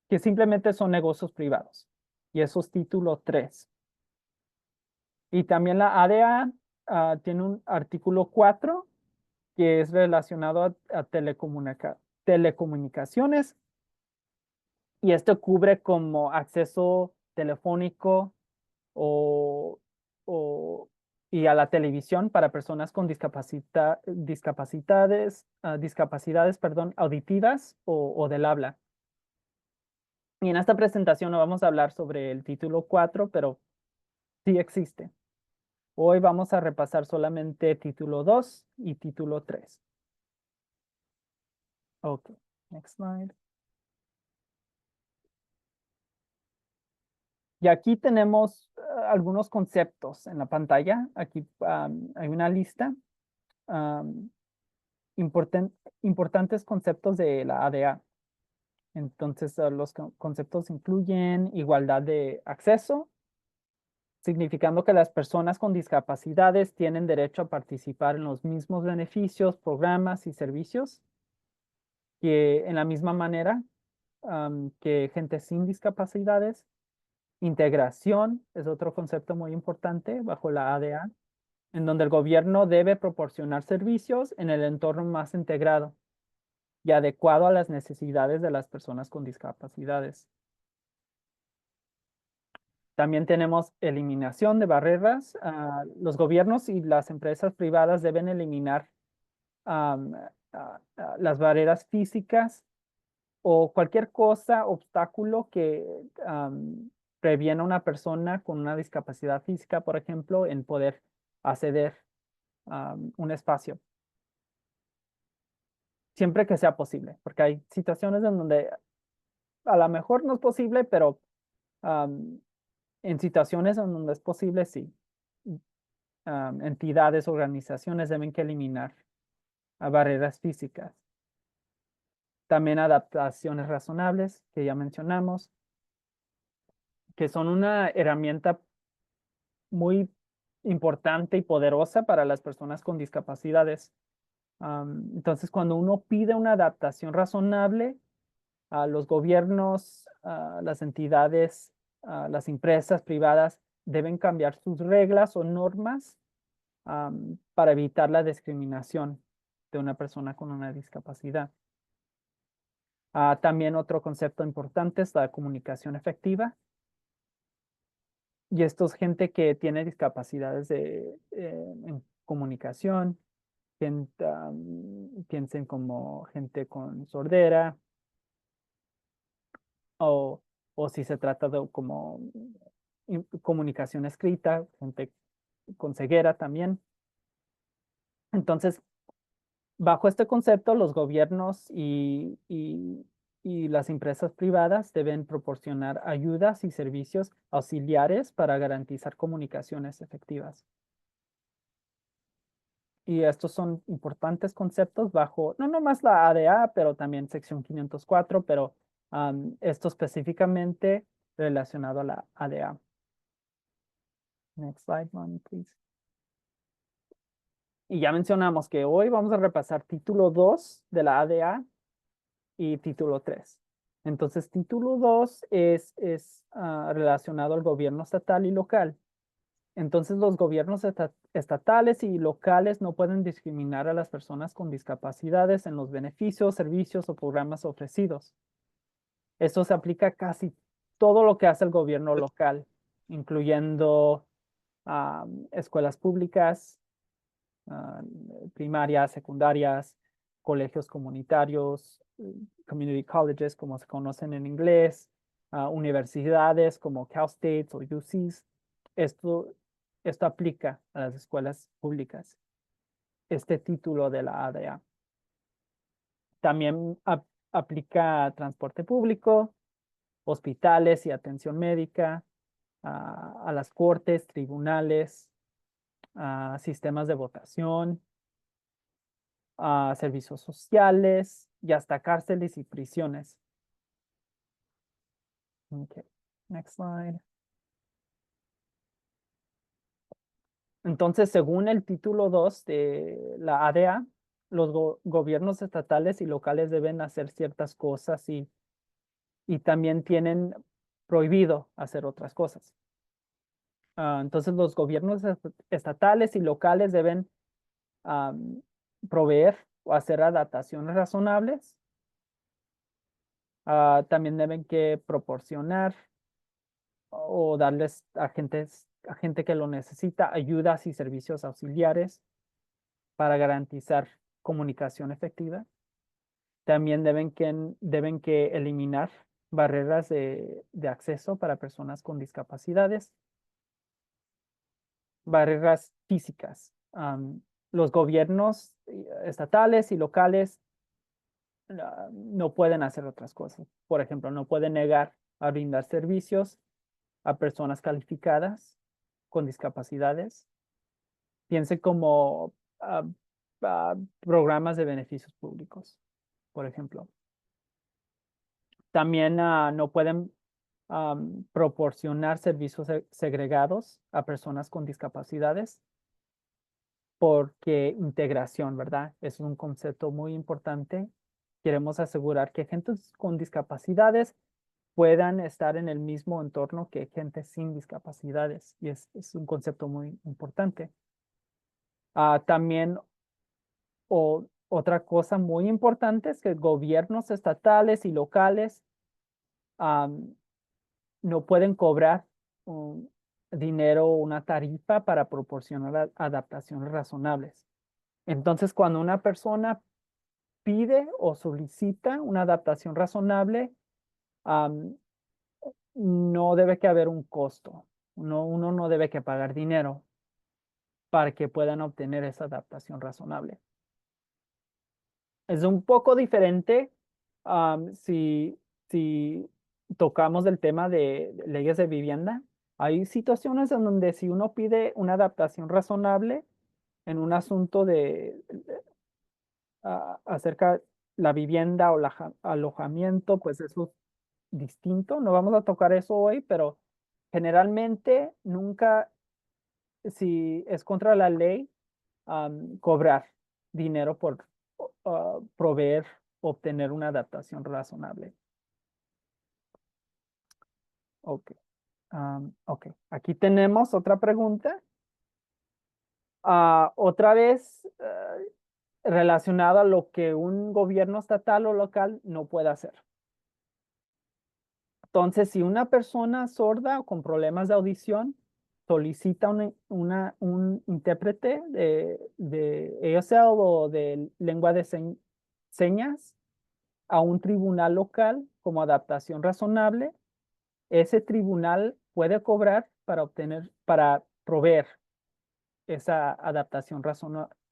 que simplemente son negocios privados, y eso es título 3. Y también la ADA tiene un artículo 4 que es relacionado a telecomunicaciones, y esto cubre como acceso telefónico o, o- y a la televisión para personas con discapacidades, perdón, auditivas o del habla. Y en esta presentación no vamos a hablar sobre el título 4, pero sí existe. Hoy vamos a repasar solamente título 2 y título 3. Ok, next slide. Y aquí tenemos algunos conceptos en la pantalla. Aquí hay una lista. um, Importantes conceptos de la ADA. Entonces, los conceptos incluyen igualdad de acceso, significando que las personas con discapacidades tienen derecho a participar en los mismos beneficios, programas y servicios que en la misma manera que gente sin discapacidades. Integración es otro concepto muy importante bajo la ADA, en donde el gobierno debe proporcionar servicios en el entorno más integrado y adecuado a las necesidades de las personas con discapacidades. También tenemos eliminación de barreras. Los gobiernos y las empresas privadas deben eliminar am, las barreras físicas o cualquier cosa, obstáculo que previene a una persona con una discapacidad física, por ejemplo, en poder acceder a un espacio, siempre que sea posible, porque hay situaciones en donde a lo mejor no es posible, pero am, en situaciones en donde es posible, sí. Entidades, organizaciones deben que eliminar barreras físicas. También adaptaciones razonables, que ya mencionamos, que son una herramienta muy importante y poderosa para las personas con discapacidades. Entonces, cuando uno pide una adaptación razonable, a los gobiernos, a las entidades, a las empresas privadas deben cambiar sus reglas o normas para evitar la discriminación de una persona con una discapacidad. También otro concepto importante es la comunicación efectiva. Y esto es gente que tiene discapacidades en comunicación. Piensen como gente con sordera o, o si se trata de como comunicación escrita, gente con ceguera también. Entonces, bajo este concepto, los gobiernos y las empresas privadas deben proporcionar ayudas y servicios auxiliares para garantizar comunicaciones efectivas. Y estos son importantes conceptos bajo, no nomás la ADA, pero también sección 504, pero esto específicamente relacionado a la ADA. Next slide, Bonnie, please. Y ya mencionamos que hoy vamos a repasar título 2 de la ADA y título 3. Entonces, título 2 es relacionado al gobierno estatal y local. Entonces, los gobiernos estatales y locales no pueden discriminar a las personas con discapacidades en los beneficios, servicios o programas ofrecidos. Esto se aplica a casi todo lo que hace el gobierno local, incluyendo escuelas públicas, ah, primarias, secundarias, colegios comunitarios, community colleges, como se conocen en inglés, universidades como Cal State o UCs. Esto, esto aplica a las escuelas públicas, este título de la ADA. También aplica a transporte público, hospitales y atención médica, a las cortes, tribunales, a sistemas de votación, a servicios sociales y hasta cárceles y prisiones. Okay. Next slide. Entonces, según el título 2 de la ADA, los gobiernos estatales y locales deben hacer ciertas cosas y también tienen prohibido hacer otras cosas. Entonces, los gobiernos estatales y locales deben proveer o hacer adaptaciones razonables. También deben que proporcionar o darles a gente que lo necesita ayudas y servicios auxiliares para garantizar comunicación efectiva. También deben que eliminar barreras de acceso para personas con discapacidades, barreras físicas. Los gobiernos estatales y locales no pueden hacer otras cosas. Por ejemplo, no pueden negar a brindar servicios a personas calificadas con discapacidades. Piense como programas de beneficios públicos, por ejemplo. También no pueden proporcionar servicios segregados a personas con discapacidades porque integración, ¿verdad? Es un concepto muy importante. Queremos asegurar que gente con discapacidades puedan estar en el mismo entorno que gente sin discapacidades y es un concepto muy importante. También otra cosa muy importante es que gobiernos estatales y locales no pueden cobrar dinero o una tarifa para proporcionar adaptaciones razonables. Entonces, cuando una persona pide o solicita una adaptación razonable, no debe que haber un costo. Uno no debe que pagar dinero para que puedan obtener esa adaptación razonable. Es un poco diferente si tocamos el tema de leyes de vivienda. Hay situaciones en donde si uno pide una adaptación razonable en un asunto acerca la vivienda o el alojamiento, pues eso es distinto. No vamos a tocar eso hoy, pero generalmente nunca, si es contra la ley, cobrar dinero por proveer, obtener una adaptación razonable. Ok. Ok. Aquí tenemos otra pregunta. Otra vez relacionada a lo que un gobierno estatal o local no puede hacer. Entonces, si una persona sorda o con problemas de audición solicita un intérprete de ESL o de lengua de señas a un tribunal local como adaptación razonable, ese tribunal puede cobrar para proveer esa adaptación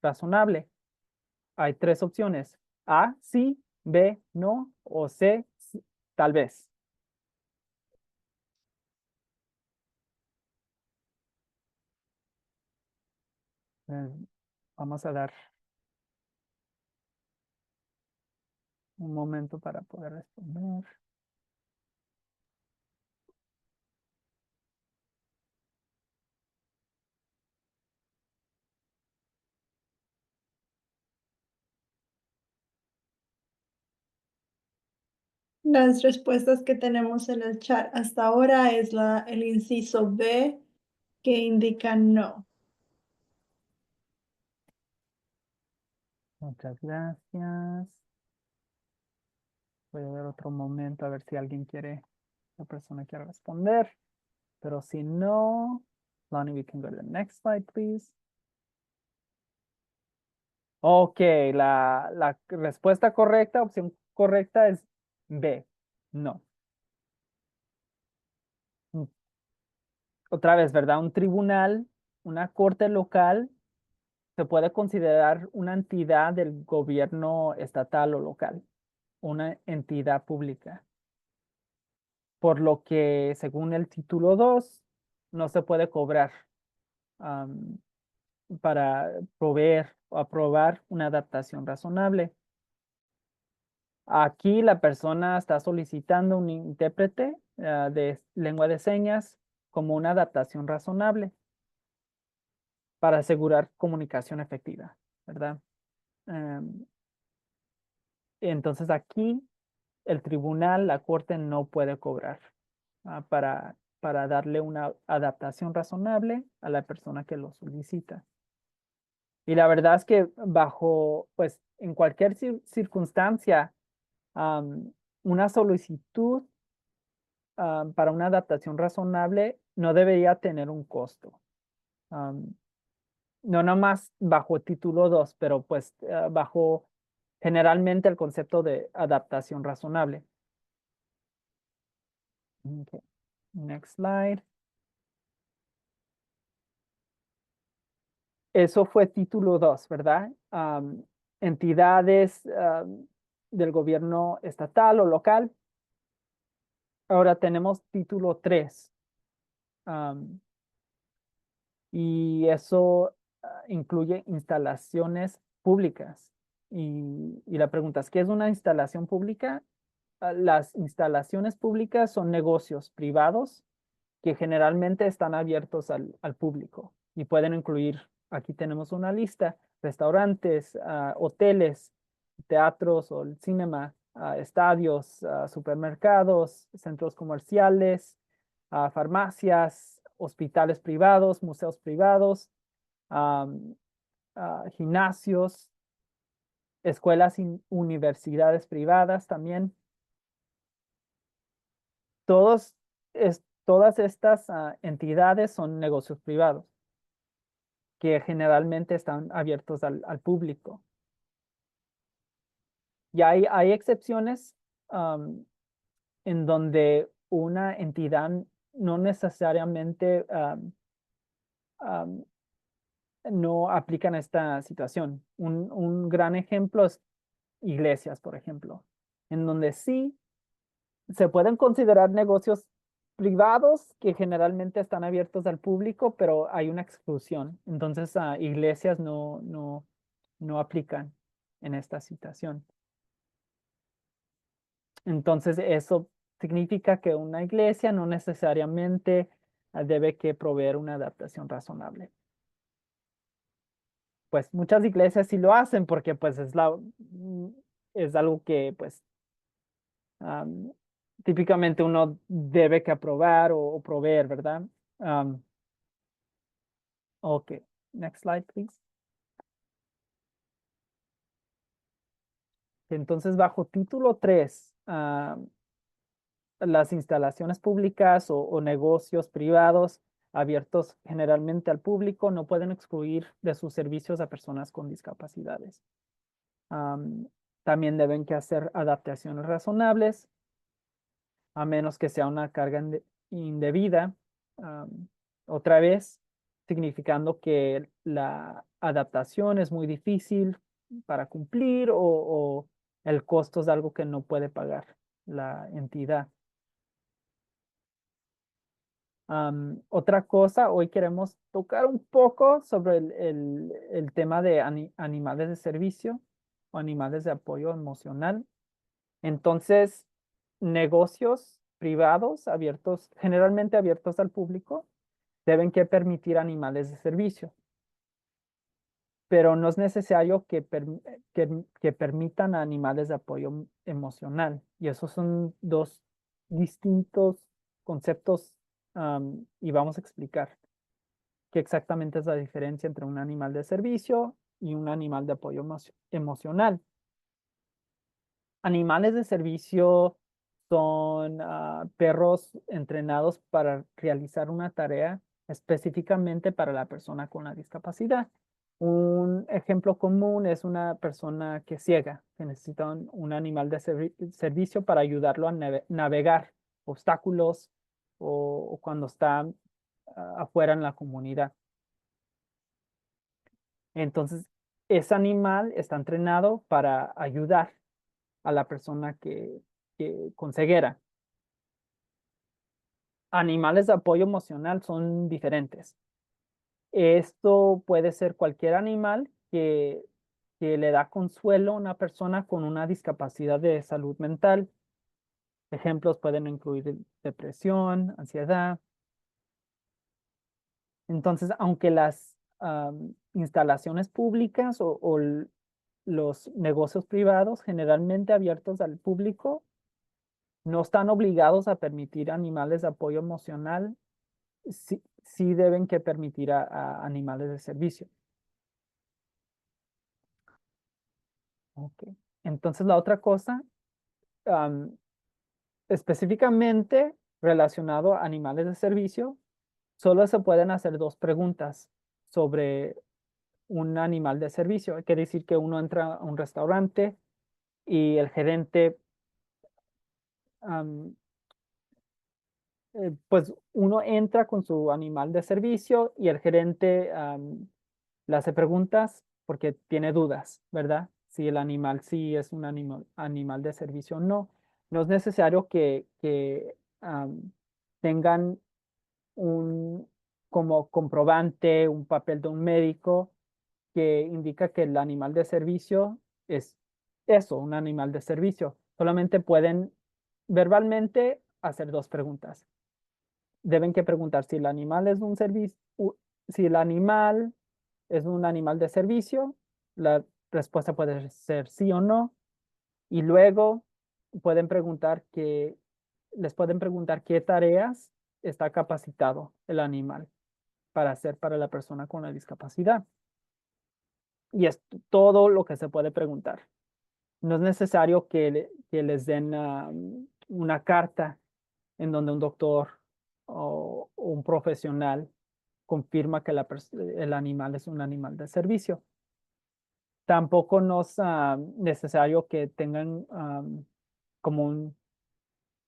razonable. Hay tres opciones: A, sí; B, no; o C, tal vez. Eh, Vamos a dar un momento para poder responder. Las respuestas que tenemos en el chat hasta ahora es el inciso B que indica no. Muchas gracias. Voy a ver otro momento a ver si la persona quiere responder. Pero si no, Lonnie, we can go to the next slide, please. Ok, la respuesta correcta, opción correcta es B. No. Mm, Otra vez, ¿verdad? Un tribunal, una corte local, se puede considerar una entidad del gobierno estatal o local, una entidad pública. Por lo que, según el título 2, no se puede cobrar am, para proveer o aprobar una adaptación razonable. Aquí la persona está solicitando un intérprete de lengua de señas como una adaptación razonable para asegurar comunicación efectiva, ¿verdad? Em, entonces aquí el tribunal, la corte no puede cobrar para darle una adaptación razonable a la persona que lo solicita. Y la verdad es que pues en cualquier circunstancia, una solicitud para una adaptación razonable no debería tener un costo. Am, no nomás bajo título 2, pero pues bajo generalmente el concepto de adaptación razonable. Okay. Next slide. Eso fue título 2, ¿verdad? Entidades del gobierno estatal o local. Ahora tenemos título 3. Y eso incluye instalaciones públicas. Y la pregunta es, ¿qué es una instalación pública? Las instalaciones públicas son negocios privados que generalmente están abiertos al público y pueden incluir, aquí tenemos una lista, restaurantes, hoteles, teatros o el cinema, estadios, supermercados, centros comerciales, farmacias, hospitales privados, museos privados, gimnasios, escuelas y universidades privadas también. Todos, todas estas entidades son negocios privados que generalmente están abiertos al público. Y hay excepciones en donde una entidad no necesariamente no aplican esta situación. Un gran ejemplo es iglesias, por ejemplo, en donde sí se pueden considerar negocios privados que generalmente están abiertos al público, pero hay una exclusión. Entonces, iglesias no aplican en esta situación. Entonces, eso significa que una iglesia no necesariamente debe que proveer una adaptación razonable. Pues muchas iglesias sí lo hacen porque pues es algo que pues am, típicamente uno debe que aprobar o proveer, ¿verdad? Um, ok, next slide, please. Entonces, bajo título 3, las instalaciones públicas o negocios privados abiertos generalmente al público no pueden excluir de sus servicios a personas con discapacidades. También deben que hacer adaptaciones razonables, a menos que sea una carga indebida. Otra vez, significando que la adaptación es muy difícil para cumplir o el costo es algo que no puede pagar la entidad. Otra cosa, hoy queremos tocar un poco sobre el tema de animales de servicio o animales de apoyo emocional. Entonces, negocios privados abiertos, generalmente abiertos al público, deben que permitir animales de servicio. pero no es necesario que permitan a animales de apoyo emocional. Y esos son dos distintos conceptos, y vamos a explicar qué exactamente es la diferencia entre un animal de servicio y un animal de apoyo emocional. Animales de servicio son perros entrenados para realizar una tarea específicamente para la persona con la discapacidad. Un ejemplo común es una persona que es ciega, que necesita un animal de servicio para ayudarlo a navegar obstáculos o cuando está afuera en la comunidad. Entonces, ese animal está entrenado para ayudar a la persona que con ceguera. Animales de apoyo emocional son diferentes. Esto puede ser cualquier animal que le da consuelo a una persona con una discapacidad de salud mental. Ejemplos pueden incluir depresión, ansiedad. Entonces, aunque las instalaciones públicas o los negocios privados generalmente abiertos al público no están obligados a permitir animales de apoyo emocional, sí deben que permitir a animales de servicio. Ok. Entonces la otra cosa, específicamente relacionado a animales de servicio, solo se pueden hacer dos preguntas sobre un animal de servicio. Quiere decir que uno entra a un restaurante y el gerente, pues uno entra con su animal de servicio y el gerente le hace preguntas porque tiene dudas, ¿verdad? Si el animal sí es un animal de servicio o no. No es necesario que tengan un como comprobante, un papel de un médico que indica que el animal de servicio es eso, un animal de servicio. Solamente pueden verbalmente hacer dos preguntas. Deben que preguntar si el animal es un servicio, si el animal es un animal de servicio, la respuesta puede ser sí o no, y luego pueden preguntar les pueden preguntar qué tareas está capacitado el animal para hacer para la persona con la discapacidad. Y es todo lo que se puede preguntar. No es necesario que les den una carta en donde un doctor o un profesional confirma que el animal es un animal de servicio. Tampoco no es necesario que tengan como un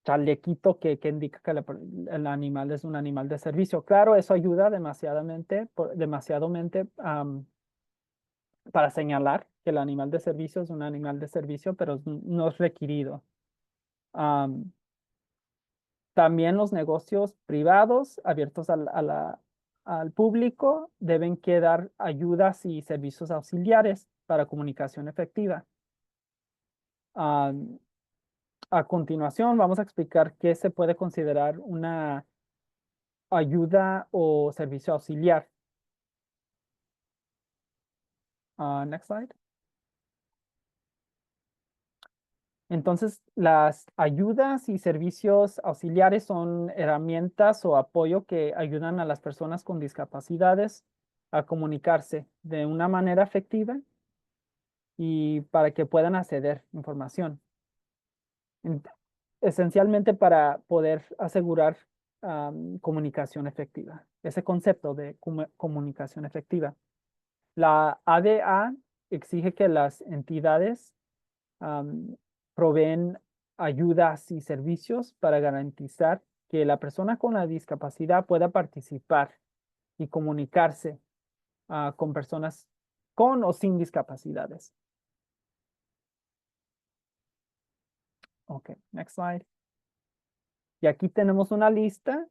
chalequito que indica que el animal es un animal de servicio. Claro, eso ayuda demasiadamente para señalar que el animal de servicio es un animal de servicio, pero no es requerido. Am, También los negocios privados abiertos al público deben que dar ayudas y servicios auxiliares para comunicación efectiva. Am, a continuación, vamos a explicar qué se puede considerar una ayuda o servicio auxiliar. Next slide. Entonces, las ayudas y servicios auxiliares son herramientas o apoyo que ayudan a las personas con discapacidades a comunicarse de una manera efectiva y para que puedan acceder a información. En- Esencialmente para poder asegurar comunicación efectiva, ese concepto de comunicación efectiva. La ADA exige que las entidades am, proveen ayudas y servicios para garantizar que la persona con la discapacidad pueda participar y comunicarse con personas con o sin discapacidades. Ok, next slide. Y aquí tenemos una lista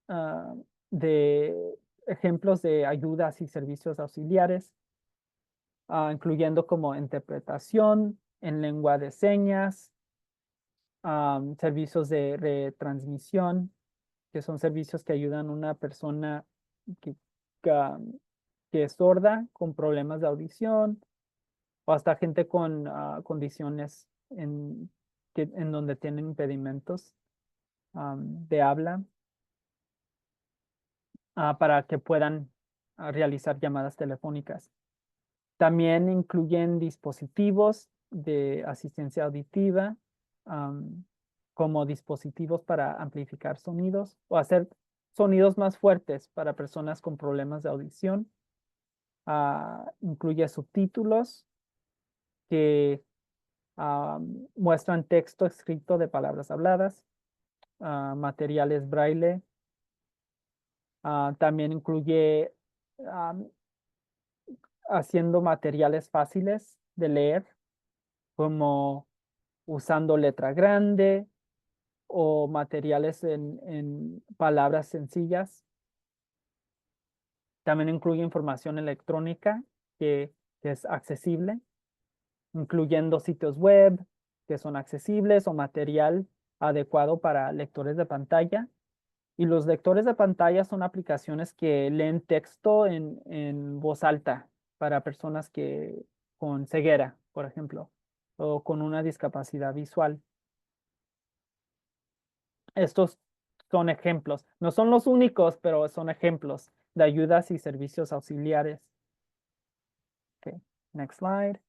ah, de ejemplos de ayudas y servicios auxiliares, incluyendo como interpretación en lengua de señas, servicios de retransmisión, que son servicios que ayudan a una persona que, que es sorda, con problemas de audición, o hasta gente con condiciones en donde tienen impedimentos de habla, para que puedan realizar llamadas telefónicas. También incluyen dispositivos de asistencia auditiva, como dispositivos para amplificar sonidos o hacer sonidos más fuertes para personas con problemas de audición. Incluye subtítulos que muestran texto escrito de palabras habladas, materiales braille. También incluye haciendo materiales fáciles de leer, como usando letra grande o materiales en palabras sencillas. También incluye información electrónica que es accesible, incluyendo sitios web que son accesibles o material adecuado para lectores de pantalla. Y los lectores de pantalla son aplicaciones que leen texto en voz alta para personas con ceguera, por ejemplo, o con una discapacidad visual. Estos son ejemplos. No son los únicos, pero son ejemplos de ayudas y servicios auxiliares. Okay, next slide.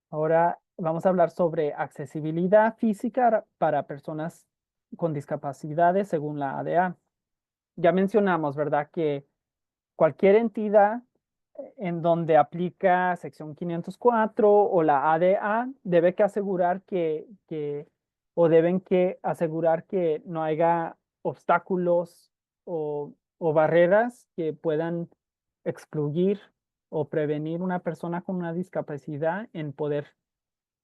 Ahora vamos a hablar sobre accesibilidad física para personas con discapacidades según la ADA. Ya mencionamos, ¿verdad?, que cualquier entidad en donde aplica sección 504 o la ADA debe que asegurar o deben que asegurar que no haya obstáculos o barreras que puedan excluir o prevenir una persona con una discapacidad en poder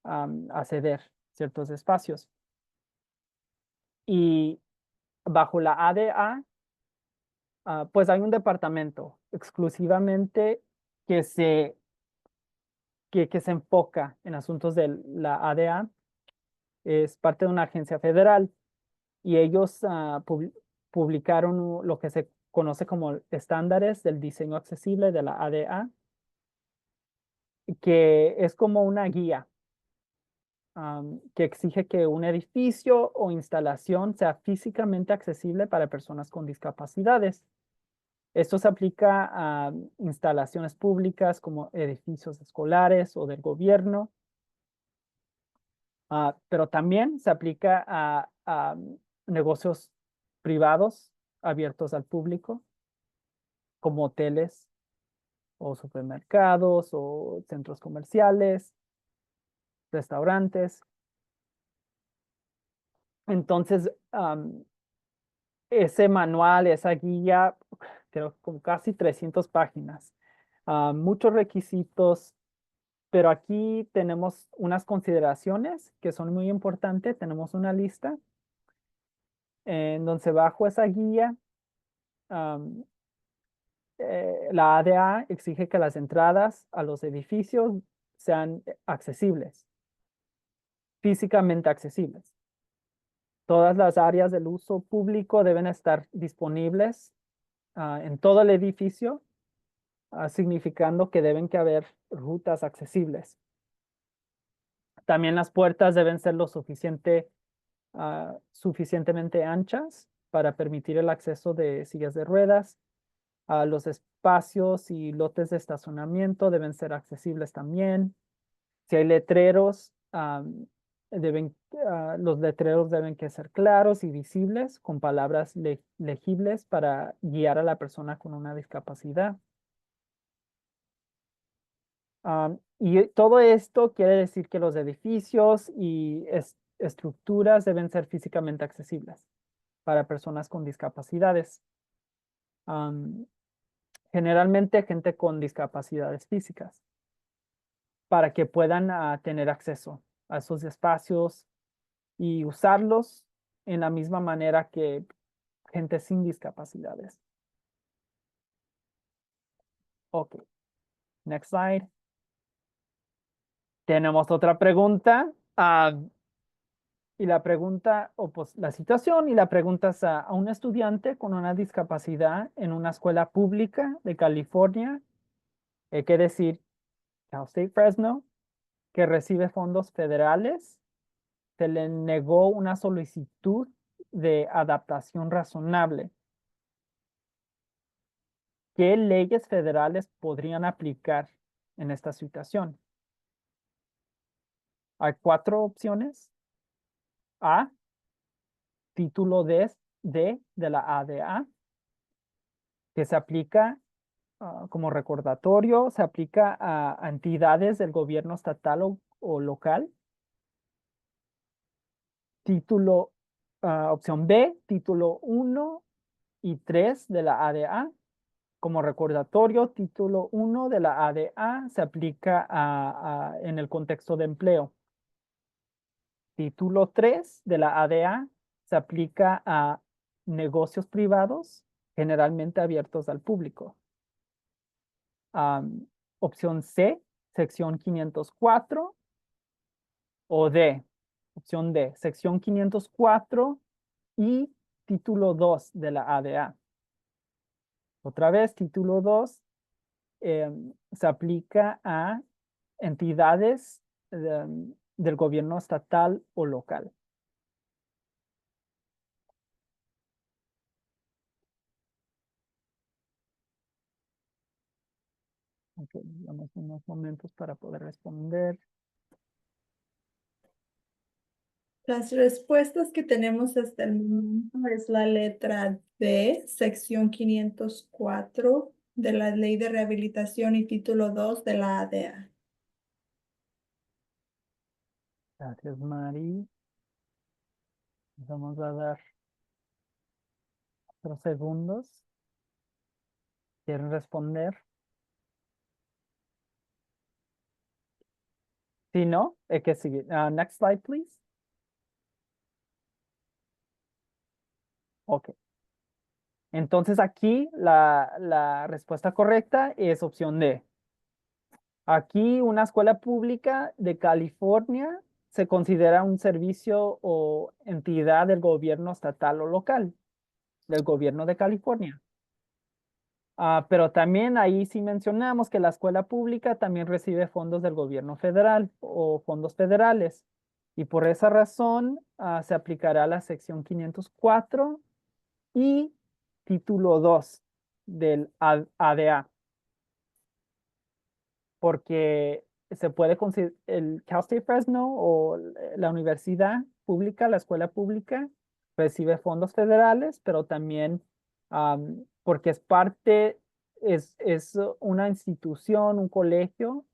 acceder a ciertos espacios. Y bajo la ADA, pues hay un departamento exclusivamente que que se enfoca en asuntos de la ADA. Es parte de una agencia federal y ellos publicaron lo que se conoce como estándares del diseño accesible de la ADA, que es como una guía que exige que un edificio o instalación sea físicamente accesible para personas con discapacidades. Esto se aplica a instalaciones públicas como edificios escolares o del gobierno, pero también se aplica a negocios privados abiertos al público, como hoteles o supermercados o centros comerciales, restaurantes. Entonces, ese manual, esa guía, creo con casi 300 páginas, muchos requisitos, pero aquí tenemos unas consideraciones que son muy importantes. Tenemos una lista en donde bajo esa guía, la ADA exige que las entradas a los edificios sean accesibles, físicamente accesibles. Todas las áreas del uso público deben estar disponibles en todo el edificio, significando que deben que haber rutas accesibles. También las puertas deben ser suficientemente anchas para permitir el acceso de sillas de ruedas. Los espacios y lotes de estacionamiento deben ser accesibles también. Si hay letreros, los letreros deben que ser claros y visibles con palabras legibles para guiar a la persona con una discapacidad. Y todo esto quiere decir que los edificios y estructuras deben ser físicamente accesibles para personas con discapacidades. Generalmente gente con discapacidades físicas, para que puedan tener acceso a esos espacios y usarlos en la misma manera que gente sin discapacidades. Ok, next slide. Tenemos otra pregunta. y la pregunta, o pues la situación, y la preguntas a un estudiante con una discapacidad en una escuela pública de California, que decir, Cal State Fresno, que recibe fondos federales, se le negó una solicitud de adaptación razonable. ¿Qué leyes federales podrían aplicar en esta situación? Hay 4 opciones. A, título de la ADA, que se aplica como recordatorio, se aplica a entidades del gobierno estatal o local. Título, opción B, título 1 y 3 de la ADA. Como recordatorio, título 1 de la ADA se aplica en el contexto de empleo. Título 3 de la ADA se aplica a negocios privados, generalmente abiertos al público. Opción C, sección 504, o D, opción D, sección 504 y título 2 de la ADA. Otra vez, título 2 se aplica a entidades del gobierno estatal o local. Ok, damos unos momentos para poder responder. Las respuestas que tenemos hasta el momento es la letra D, sección 504 de la Ley de Rehabilitación y título 2 de la ADA. Gracias, Mari. Vamos a dar otros segundos. ¿Quieren responder? Si no, hay que seguir. Next slide, please. Ok. Entonces aquí la respuesta correcta es opción D. Aquí una escuela pública de California se considera un servicio o entidad del gobierno estatal o local, del gobierno de California. Pero también ahí sí mencionamos que la escuela pública también recibe fondos del gobierno federal o fondos federales. Y por esa razón se aplicará la sección 504 y título 2 del ADA. Porque se puede considerar el Cal State Fresno o la universidad pública, la escuela pública, recibe fondos federales, pero también porque es parte, es una institución, un colegio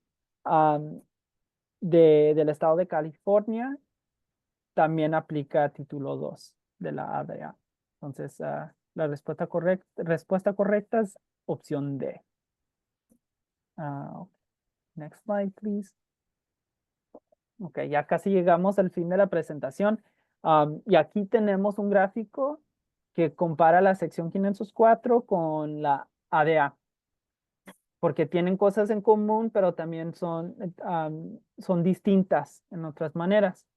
del estado de California, también aplica título 2 de la ADA. Entonces, la respuesta correcta es opción D. Next slide, please. Ok, ya casi llegamos al fin de la presentación. Y aquí tenemos un gráfico que compara la sección 504 con la ADA, porque tienen cosas en común, pero también son distintas en otras maneras.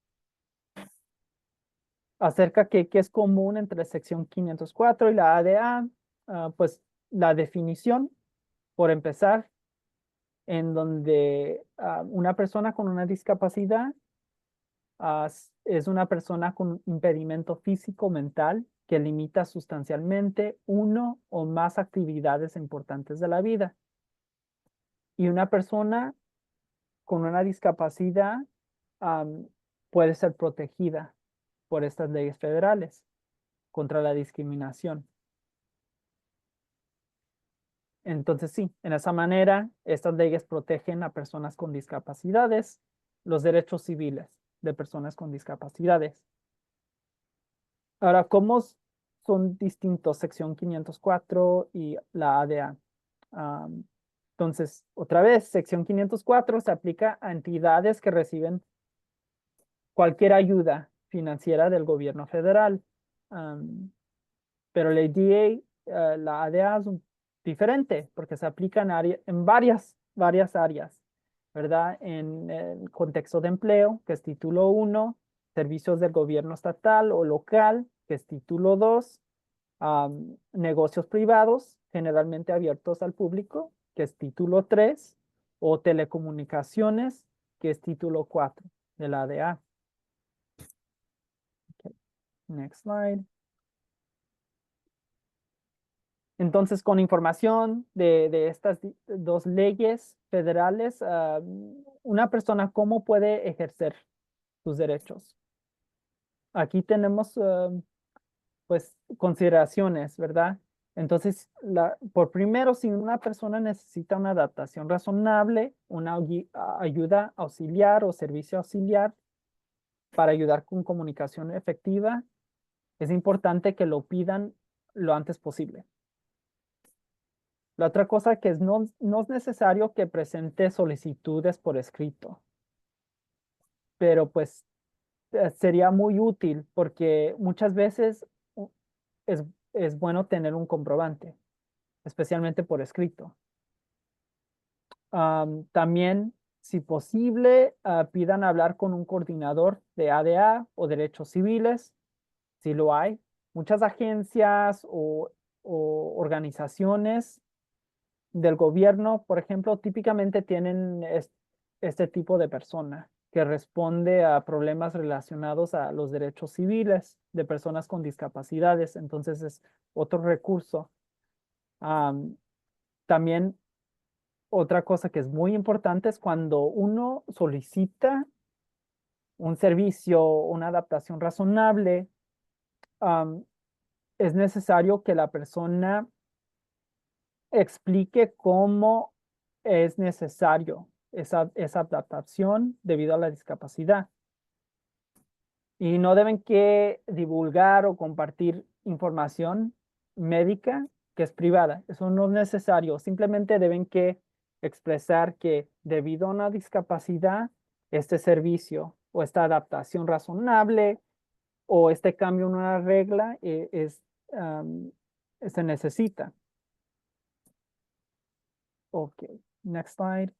Acerca de qué es común entre la sección 504 y la ADA, pues la definición, por empezar, en donde una persona con una discapacidad es una persona con impedimento físico mental que limita sustancialmente uno o más actividades importantes de la vida. Y una persona con una discapacidad puede ser protegida por estas leyes federales contra la discriminación. Entonces, sí, en esa manera, estas leyes protegen a personas con discapacidades, los derechos civiles de personas con discapacidades. Ahora, ¿cómo son distintos sección 504 y la ADA? Entonces, otra vez, sección 504 se aplica a entidades que reciben cualquier ayuda financiera del gobierno federal. Pero la ADA, la ADA es diferente porque se aplica en varias áreas, ¿verdad? En el contexto de empleo, que es título 1, servicios del gobierno estatal o local, que es título 2, negocios privados, generalmente abiertos al público, que es título 3, o telecomunicaciones, que es título 4 de la ADA. Okay. Next slide. Entonces, con información de estas dos leyes federales, una persona, ¿cómo puede ejercer sus derechos? Aquí tenemos, pues, consideraciones, ¿verdad? Entonces, por primero, si una persona necesita una adaptación razonable, una ayuda auxiliar o servicio auxiliar para ayudar con comunicación efectiva, es importante que lo pidan lo antes posible. La otra cosa que no es necesario que presente solicitudes por escrito, pero pues sería muy útil porque muchas veces es, es bueno tener un comprobante, especialmente por escrito. También, si posible, pidan hablar con un coordinador de ADA o derechos civiles, si lo hay. Muchas agencias o organizaciones del gobierno, por ejemplo, típicamente tienen este tipo de persona que responde a problemas relacionados a los derechos civiles de personas con discapacidades. Entonces es otro recurso. También otra cosa que es muy importante es cuando uno solicita un servicio, una adaptación razonable, es necesario que la persona explique cómo es necesario esa adaptación debido a la discapacidad. Y no deben que divulgar o compartir información médica que es privada. Eso no es necesario. Simplemente deben que expresar que debido a una discapacidad, este servicio o esta adaptación razonable o este cambio en una regla se necesita. Ok, next slide.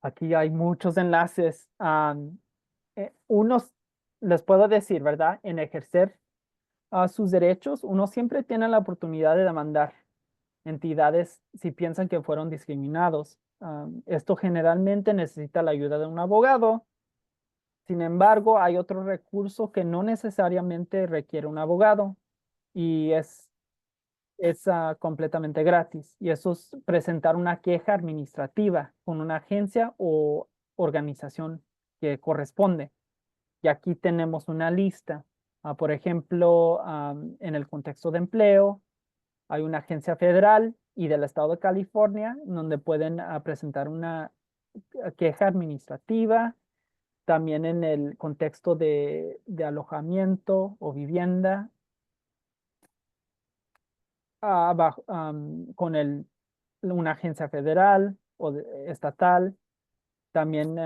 Aquí hay muchos enlaces. Unos, les puedo decir, ¿verdad? En ejercer sus derechos, uno siempre tiene la oportunidad de demandar entidades si piensan que fueron discriminados. Esto generalmente necesita la ayuda de un abogado. Sin embargo, hay otro recurso que no necesariamente requiere un abogado y es completamente gratis. Y eso es presentar una queja administrativa con una agencia o organización que corresponde. Y aquí tenemos una lista. Por ejemplo, en el contexto de empleo, hay una agencia federal y del estado de California donde pueden presentar una queja administrativa. También en el contexto de alojamiento o vivienda, con una agencia federal o estatal. También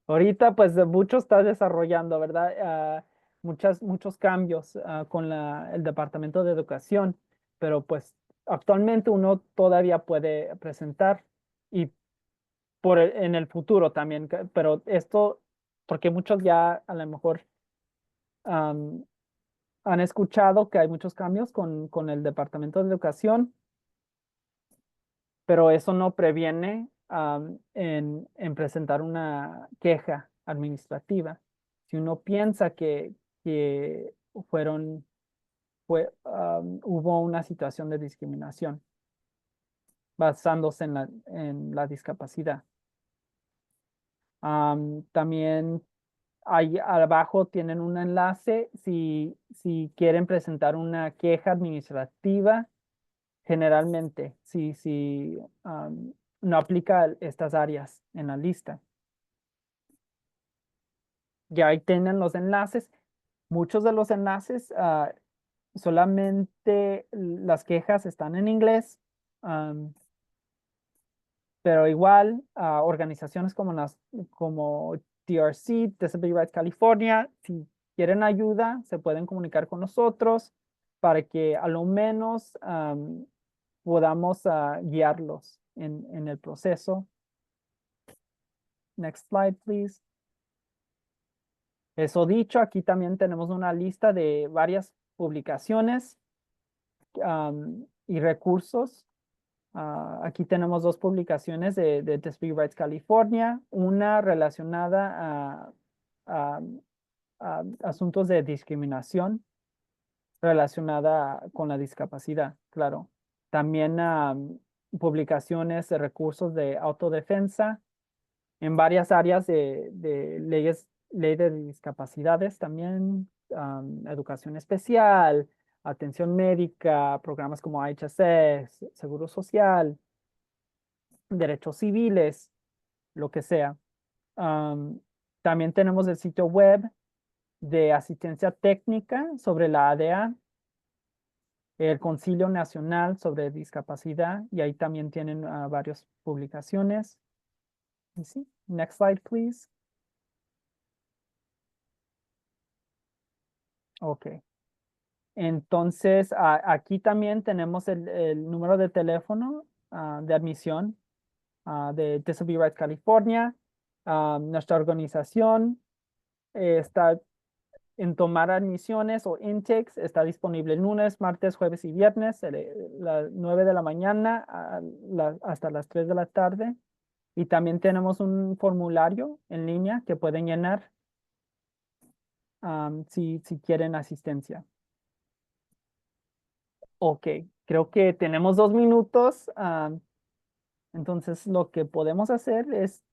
ahorita pues mucho está desarrollando, ¿verdad? Muchos cambios con el Departamento de Educación, pero pues actualmente uno todavía puede presentar y en el futuro también, pero esto, porque muchos ya a lo mejor am, han escuchado que hay muchos cambios con el Departamento de Educación, pero eso no previene en presentar una queja administrativa. Si uno piensa que hubo una situación de discriminación basándose en la discapacidad. También ahí abajo tienen un enlace si quieren presentar una queja administrativa. Generalmente, si no aplica estas áreas en la lista. Ya ahí tienen los enlaces. Muchos de los enlaces solamente las quejas están en inglés, pero igual organizaciones como TRC, Disability Rights California, si quieren ayuda, se pueden comunicar con nosotros para que a lo menos podamos guiarlos en el proceso. Next slide, please. Eso dicho, aquí también tenemos una lista de varias publicaciones y recursos. Aquí tenemos dos publicaciones de Disability Rights California, una relacionada a, a asuntos de discriminación relacionada con la discapacidad, claro. También publicaciones de recursos de autodefensa en varias áreas de ley de discapacidades también, educación especial, atención médica, programas como HSS, Seguro Social, derechos civiles, lo que sea. También tenemos el sitio web de asistencia técnica sobre la ADA, el Concilio Nacional sobre Discapacidad, y ahí también tienen varias publicaciones. Y sí, next slide, please. Ok. Entonces, aquí también tenemos el número de teléfono de admisión de Disability Rights California. Nuestra organización está en tomar admisiones o intakes. Está disponible lunes, martes, jueves y viernes, las 9 de la mañana hasta las 3 de la tarde. Y también tenemos un formulario en línea que pueden llenar si quieren asistencia. Ok, creo que tenemos 2 minutos. Entonces, lo que podemos hacer es